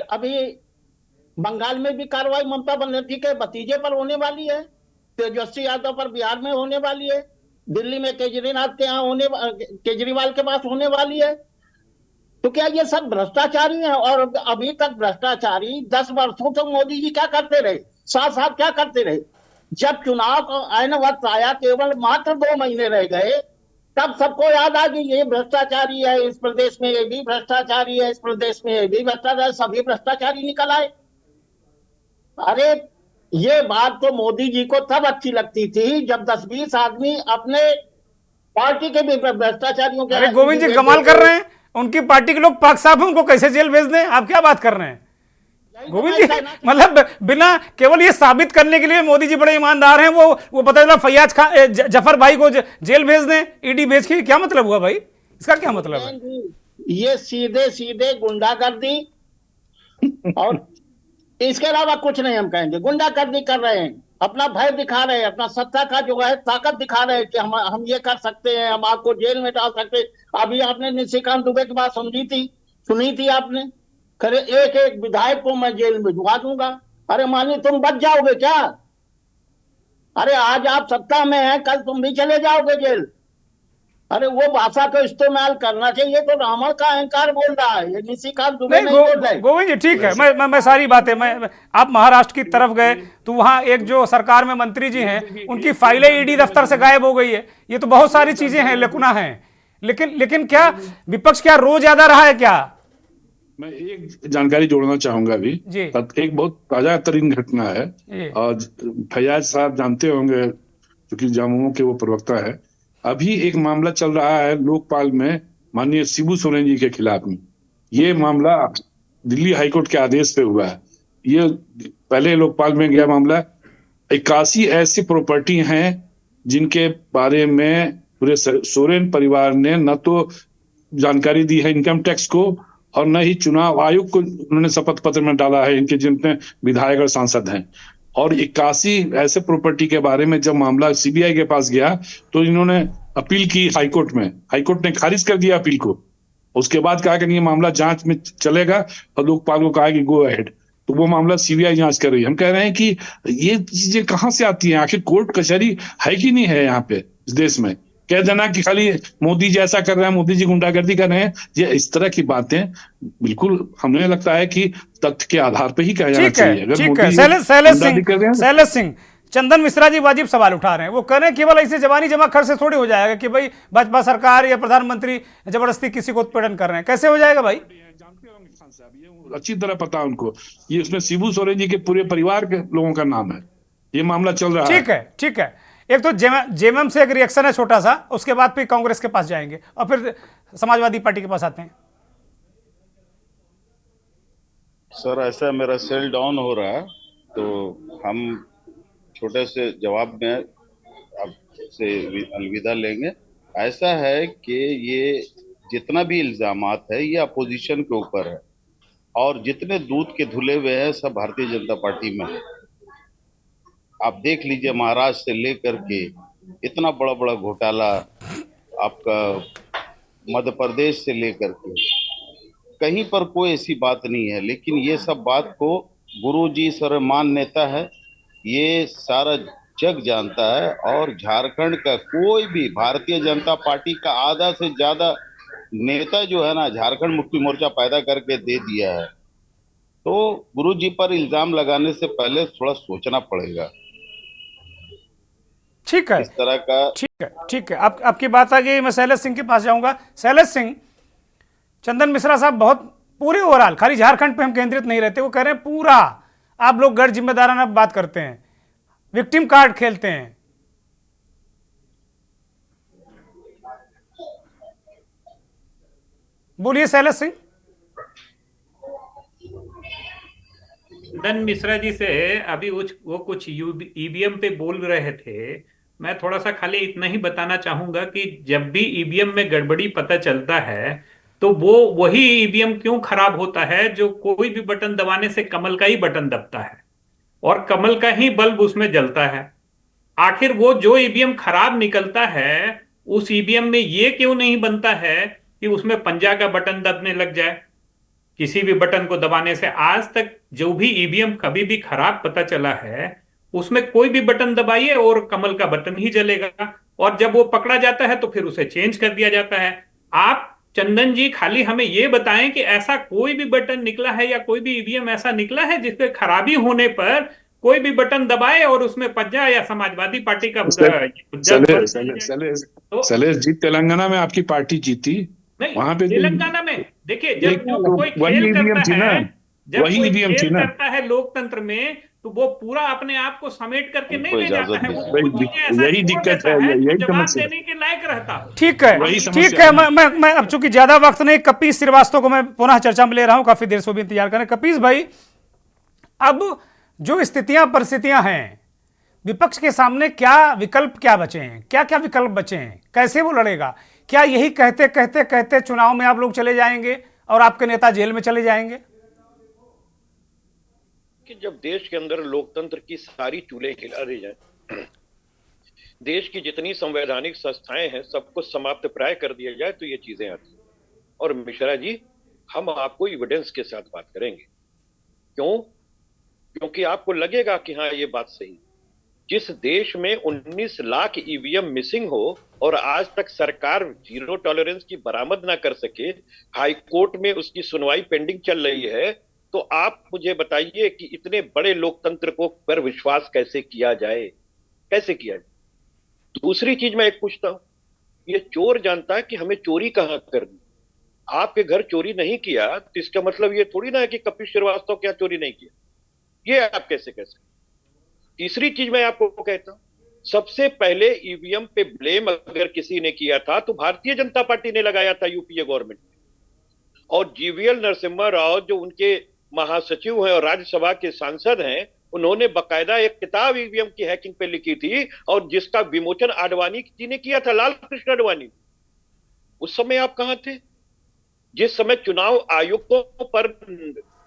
अभी बंगाल में भी कार्रवाई ममता बनर्जी के भतीजे पर होने वाली है, तेजस्वी यादव पर बिहार में होने वाली है, दिल्ली में केजरीवाल के पास होने वाली है। तो क्या ये सब भ्रष्टाचारी हैं? और अभी तक भ्रष्टाचारी 10 वर्षों तक मोदी जी क्या करते रहे, साथ क्या करते रहे? जब चुनाव आने वक्त आया, केवल मात्र 2 महीने रह गए, तब सबको याद आ गई ये भ्रष्टाचारी है, इस प्रदेश में ये भी भ्रष्टाचारी है, इस प्रदेश में ये भी भ्रष्टाचारी, सभी भ्रष्टाचारी निकल आए। अरे ये बात तो मोदी जी को तब अच्छी लगती थी जब 10-20 आदमी अपने पार्टी के भी भ्रष्टाचारियों के। अरे गोविंद जी कमाल कर रहे हैं, उनकी पार्टी के लोग पाक साफ हैं, उनको कैसे जेल भेज दें? आप क्या बात कर रहे हैं गोविंद जी? मतलब बिना, केवल ये साबित करने के लिए मोदी जी बड़े ईमानदार हैं, वो पता चला फैयाज खान जफर भाई को जेल भेज दें, ईडी भेज के, क्या मतलब हुआ भाई? इसका क्या मतलब है? ये सीधे गुंडागर्दी, और इसके अलावा कुछ नहीं हम कहेंगे। गुंडागर्दी कर रहे हैं, अपना भय दिखा रहे हैं, अपना सत्ता का जो है ताकत दिखा रहे हैं कि हम ये कर सकते हैं, हम आपको जेल में डाल सकते हैं। अभी आपने निशिकांत दुबे की बात सुनी थी आपने, करे एक विधायक को मैं जेल में भिजवा दूंगा। अरे मानी तुम बच जाओगे क्या? अरे आज आप सत्ता में हैं, कल तुम भी चले जाओगे जेल। अरे वो भाषा को इस्तेमाल करना चाहिए। तो रावण का अहंकार बोल रहा है, ये निशिकांत दुबे नहीं नहीं बोल रहे। गोविंद जी ठीक है, मैं सारी बातें मैं आप महाराष्ट्र की तरफ गए तो वहां एक जो सरकार में मंत्री जी हैं उनकी फाइलें ईडी दफ्तर से गायब हो गई है। ये तो बहुत सारी चीजें हैं, लेकुना हैं। लेकिन क्या विपक्ष क्या रो ज्यादा रहा है क्या? मैं एक जानकारी जोड़ना चाहूंगा अभी। एक बहुत ताजा तरीन घटना है, और फैयाज साहब जानते होंगे क्योंकि जामुओं के वो प्रवक्ता है। अभी एक मामला चल रहा है लोकपाल में माननीय शिबू सोरेन जी के खिलाफ में। ये मामला दिल्ली हाईकोर्ट के आदेश पे हुआ है। ये पहले लोकपाल में गया मामला। 81 ऐसी प्रॉपर्टी हैं जिनके बारे में पूरे सोरेन परिवार ने न तो जानकारी दी है इनकम टैक्स को, और न ही चुनाव आयोग को उन्होंने शपथ पत्र में डाला है, इनके जितने विधायक और सांसद हैं। और 81 ऐसे प्रॉपर्टी के बारे में जब मामला सीबीआई के पास गया तो इन्होंने अपील की हाईकोर्ट में। हाईकोर्ट ने खारिज कर दिया अपील को। उसके बाद कहा कि ये मामला जांच में चलेगा, और लोकपाल को कहा कि गो अहेड। तो वो मामला सीबीआई जांच कर रही है। हम कह रहे हैं कि ये चीजें कहां से आती हैं? आखिर कोर्ट कचहरी है कि नहीं है यहाँ पे इस देश में? कह देना कि खाली मोदी जी ऐसा कर रहे हैं, मोदी जी गुंडागर्दी कर रहे हैं, ये इस तरह की बातें बिल्कुल हमें लगता है कि तथ्य के आधार पे ही कहा जाना चाहिए। ठीक है। शैलेश सिंह, चंदन मिश्रा जी वाजिब सवाल उठा रहे हैं। वो कह रहे हैं केवल ऐसे जवानी जमा खर्च से थोड़ी हो जाएगा कि भाई भाजपा सरकार या प्रधानमंत्री जबरदस्ती किसी को उत्पीड़न कर रहे हैं। कैसे हो जाएगा भाई? अच्छी तरह पता है उनको। ये उसमें शिबू सोरेन जी के पूरे परिवार के लोगों का नाम है। ये मामला चल रहा है। ठीक है। एक तो जेएमएम से एक रिएक्शन है छोटा सा, उसके बाद फिर कांग्रेस के पास जाएंगे और फिर समाजवादी पार्टी के पास आते हैं। सर ऐसा मेरा सेल डाउन हो रहा है, तो हम छोटे से जवाब में आपसे अलविदा लेंगे। ऐसा है कि ये जितना भी इल्जामात है ये अपोजिशन के ऊपर है, और जितने दूध के धुले हुए हैं सब भारतीय जनता पार्टी में है। आप देख लीजिए महाराष्ट्र से लेकर के इतना बड़ा बड़ा घोटाला, आपका मध्य प्रदेश से लेकर के कहीं पर कोई ऐसी बात नहीं है। लेकिन ये सब बात को गुरुजी सर्वमान नेता है, ये सारा जग जानता है। और झारखंड का कोई भी भारतीय जनता पार्टी का आधा से ज्यादा नेता जो है ना, झारखंड मुक्ति मोर्चा पैदा करके दे दिया है। तो गुरुजी पर इल्जाम लगाने से पहले थोड़ा सोचना पड़ेगा। ठीक है, इस तरह का ठीक है। आपकी बात आ गई। मैं शैलेश सिंह के पास जाऊंगा। शैलेश सिंह, चंदन मिश्रा साहब बहुत पूरे ओवरऑल खाली झारखंड पे हम केंद्रित नहीं रहते। वो कह रहे हैं पूरा आप लोग गैर जिम्मेदाराना बात करते हैं, विक्टिम कार्ड खेलते हैं। बोलिए शैलेश सिंह। चंदन मिश्रा जी से अभी वो कुछ ईवीएम पे बोल रहे थे। मैं थोड़ा सा खाली इतना ही बताना चाहूंगा कि जब भी ईवीएम में गड़बड़ी पता चलता है तो वो वही ईवीएम क्यों खराब होता है जो कोई भी बटन दबाने से कमल का ही बटन दबता है और कमल का ही बल्ब उसमें जलता है। आखिर वो जो ईवीएम खराब निकलता है उस ईवीएम में ये क्यों नहीं बनता है कि उसमें पंजा का बटन दबने लग जाए? किसी भी बटन को दबाने से आज तक जो भी ईवीएम कभी भी खराब पता चला है उसमें कोई भी बटन दबाइए और कमल का बटन ही जलेगा, और जब वो पकड़ा जाता है तो फिर उसे चेंज कर दिया जाता है। आप चंदन जी खाली हमें ये बताएं कि ऐसा कोई भी बटन निकला है या कोई भी ईवीएम ऐसा निकला है जिसपे खराबी होने पर कोई भी बटन दबाए और उसमें पंजा या समाजवादी पार्टी का सलेश जी, तेलंगाना में आपकी पार्टी जीती। नहीं, वहां पे तेलंगाना में देखिए जब कोई खेल करता है, जब कोई खेल करता है लोकतंत्र में तो वो पूरा अपने आप को समेट करके नहीं ले जाता है। वो यही दिक्कत है, यही जवाब देने के लायक रहता। ठीक है। मैं अब चूंकि ज्यादा वक्त नहीं, कपीस श्रीवास्तव को मैं पुनः चर्चा में ले रहा हूं, काफी देर से भी इंतजार करें। कपीस भाई, अब जो स्थितियां परिस्थितियां हैं, विपक्ष के सामने क्या विकल्प क्या बचे हैं? क्या क्या विकल्प बचे हैं? कैसे वो लड़ेगा? क्या यही कहते कहते कहते चुनाव में आप लोग चले जाएंगे और आपके नेता जेल में चले जाएंगे? कि जब देश के अंदर लोकतंत्र की सारी चूल्हे खिला रही जाए, देश की जितनी संवैधानिक संस्थाएं हैं सबको समाप्त प्राय कर दिया जाए तो ये चीजें आती। और मिश्रा जी, हम आपको एविडेंस के साथ बात करेंगे। क्यों? क्योंकि आपको लगेगा कि हाँ ये बात सही। जिस देश में 19 लाख ईवीएम मिसिंग हो और आज तक सरकार जीरो टॉलरेंस की बरामद ना कर सके, हाई कोर्ट में उसकी सुनवाई पेंडिंग चल रही है, तो आप मुझे बताइए कि इतने बड़े लोकतंत्र को पर विश्वास कैसे किया जाए, कैसे किया जाए। दूसरी चीज मैं एक पूछता हूं, ये चोर जानता है कि हमें चोरी कहां करनी। आपके घर चोरी नहीं किया तो इसका मतलब ये थोड़ी ना है कि कपिल श्रीवास्तव क्या चोरी नहीं किया, ये आप कैसे कह सकते। तीसरी चीज मैं आपको कहता हूं, सबसे पहले ईवीएम पे ब्लेम अगर किसी ने किया था तो भारतीय जनता पार्टी ने लगाया था यूपीए गवर्नमेंट में। और जीवीएल नरसिम्हा राव जो उनके महासचिव हैं और राज्यसभा के सांसद हैं, उन्होंने बकायदा एक किताब ईवीएम की हैकिंग पे लिखी थी और जिसका विमोचन आडवाणी जी ने किया था, लाल कृष्ण आडवाणी। उस समय आप कहां थे? जिस समय चुनाव आयुक्तों पर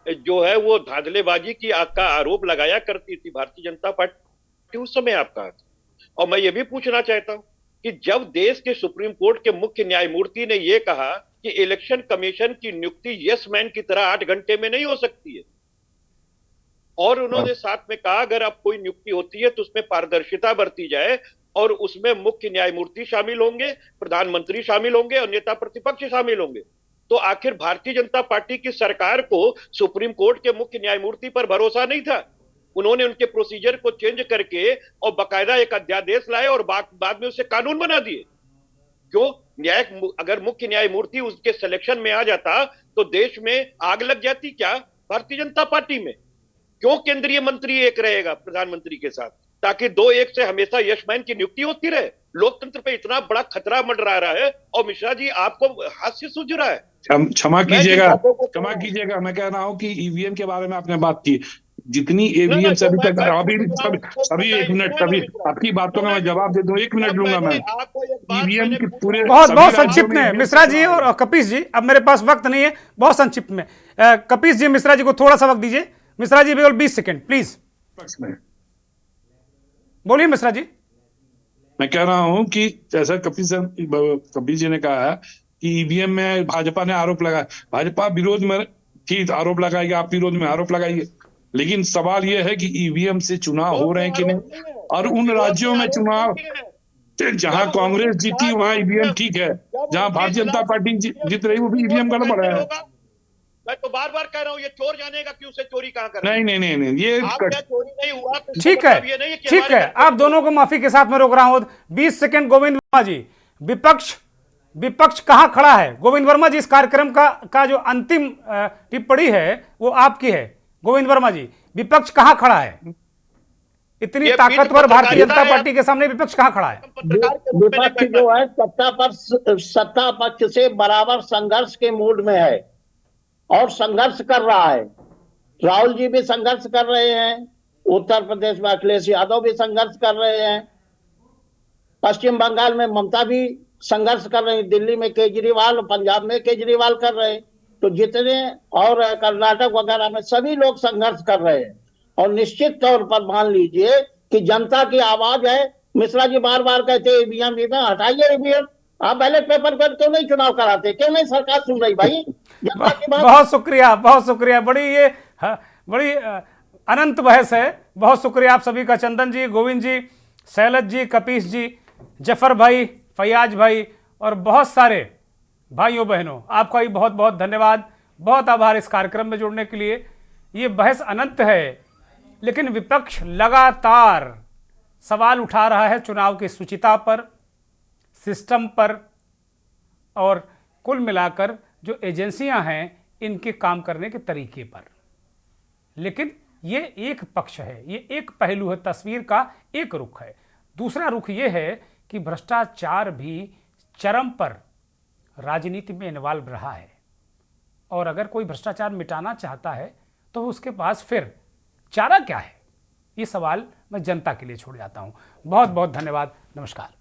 जो है वो धांधलेबाजी की का आरोप लगाया करती थी भारतीय जनता पार्टी, उस समय आप कहां थे? और मैं ये भी पूछना चाहता हूं कि जब देश के सुप्रीम कोर्ट के मुख्य न्यायमूर्ति ने यह कहा कि इलेक्शन कमीशन की नियुक्ति यस मैन की तरह 8 घंटे में नहीं हो सकती है, और उन्होंने साथ में कहा अगर अब कोई नियुक्ति होती है तो उसमें पारदर्शिता बरती जाए और उसमें मुख्य न्यायमूर्ति शामिल होंगे, प्रधानमंत्री शामिल होंगे और नेता प्रतिपक्ष शामिल होंगे, तो आखिर भारतीय जनता पार्टी की सरकार को सुप्रीम कोर्ट के मुख्य न्यायमूर्ति पर भरोसा नहीं था? उन्होंने उनके प्रोसीजर को चेंज करके और बाकायदा एक अध्यादेश लाए और बाद में उसे कानून बना दिए। क्यों? अगर मुख्य न्यायमूर्ति उसके सिलेक्शन में आ जाता तो देश में आग लग जाती क्या भारतीय जनता पार्टी में? क्यों केंद्रीय मंत्री एक रहेगा प्रधानमंत्री के साथ, ताकि 2-1 से हमेशा यशमैन की नियुक्ति होती रहे? लोकतंत्र पे इतना बड़ा खतरा मंडरा रहा है और मिश्रा जी आपको हास्य सूझ रहा है। क्षमा कीजिएगा, मैं कह रहा हूं कि ईवीएम के बारे में आपने बात की, जितनी ईवीएम सभी तक सभी 1 मिनट, सभी आपकी बातों का मैं जवाब दे दूं, 1 मिनट लूंगा मैं। ईवीएम के पूरे बहुत संक्षिप्त में मिश्रा जी और कपीश जी, अब मेरे पास वक्त नहीं है, बहुत संक्षिप्त में कपीश जी मिश्रा जी को थोड़ा सा वक्त दीजिए। मिश्रा जी केवल 20 सेकंड प्लीज, बोलिए मिश्रा जी। मैं कह रहा हूं कि जैसा कपिल जी ने कहा कि ईवीएम में भाजपा ने आरोप लगाया, भाजपा विरोध में ठीक आरोप लगाएगी, आप विरोध में आरोप लगाइए, लेकिन सवाल यह है कि ईवीएम से चुनाव हो रहे हैं कि नहीं, और उन राज्यों में चुनाव जहां कांग्रेस जीती वहां ईवीएम ठीक है, जहां भारतीय जनता पार्टी जीत रही वो भी ईवीएम गड़बड़ है। मैं तो बार बार कह रहा हूं, ये चोर जानेगा कि उसे चोरी कहां कर नहीं, ये चोरी नहीं हुआ तो ठीक है, ठीक है, आप दोनों को माफी के साथ मैं रोक रहा हूं। 20 सेकंड गोविंद वर्मा जी, विपक्ष कहां खड़ा है? गोविंद वर्मा जी, इस कार्यक्रम का जो अंतिम टिप्पणी है वो आपकी है। गोविंद वर्मा जी, विपक्ष कहां खड़ा है? इतनी ताकतवर भारतीय जनता पार्टी के सामने विपक्ष कहां खड़ा है? विपक्ष जो है सत्ता पक्ष से बराबर संघर्ष के मूड में है और संघर्ष कर रहा है। राहुल जी भी संघर्ष कर रहे हैं, उत्तर प्रदेश में अखिलेश यादव भी संघर्ष कर रहे हैं, पश्चिम बंगाल में ममता भी संघर्ष कर रहे हैं, दिल्ली में केजरीवाल, पंजाब में केजरीवाल कर रहे हैं, तो जितने और कर्नाटक वगैरह में सभी लोग संघर्ष कर रहे हैं। और निश्चित तौर पर मान लीजिए कि जनता की आवाज है। मिश्रा जी बार बार कहते हैं ईवीएम, हटाइए ईवीएम, आप बैलेट पेपर पर क्यों नहीं चुनाव कराते? क्यों नहीं सरकार सुन रही भाई? बहुत शुक्रिया, बड़ी अनंत बहस है। बहुत शुक्रिया आप सभी का, चंदन जी, गोविंद जी, शैलज जी, कपीश जी, जफर भाई, फैयाज भाई और बहुत सारे भाइयों बहनों, आपका भी बहुत बहुत धन्यवाद, बहुत आभार इस कार्यक्रम में जुड़ने के लिए। ये बहस अनंत है, लेकिन विपक्ष लगातार सवाल उठा रहा है चुनाव की शुचिता पर, सिस्टम पर और कुल मिलाकर जो एजेंसियां हैं इनके काम करने के तरीके पर। लेकिन ये एक पक्ष है, ये एक पहलू है, तस्वीर का एक रुख है। दूसरा रुख ये है कि भ्रष्टाचार भी चरम पर राजनीति में इन्वॉल्व रहा है, और अगर कोई भ्रष्टाचार मिटाना चाहता है तो उसके पास फिर चारा क्या है? ये सवाल मैं जनता के लिए छोड़ जाता हूं। बहुत बहुत धन्यवाद, नमस्कार।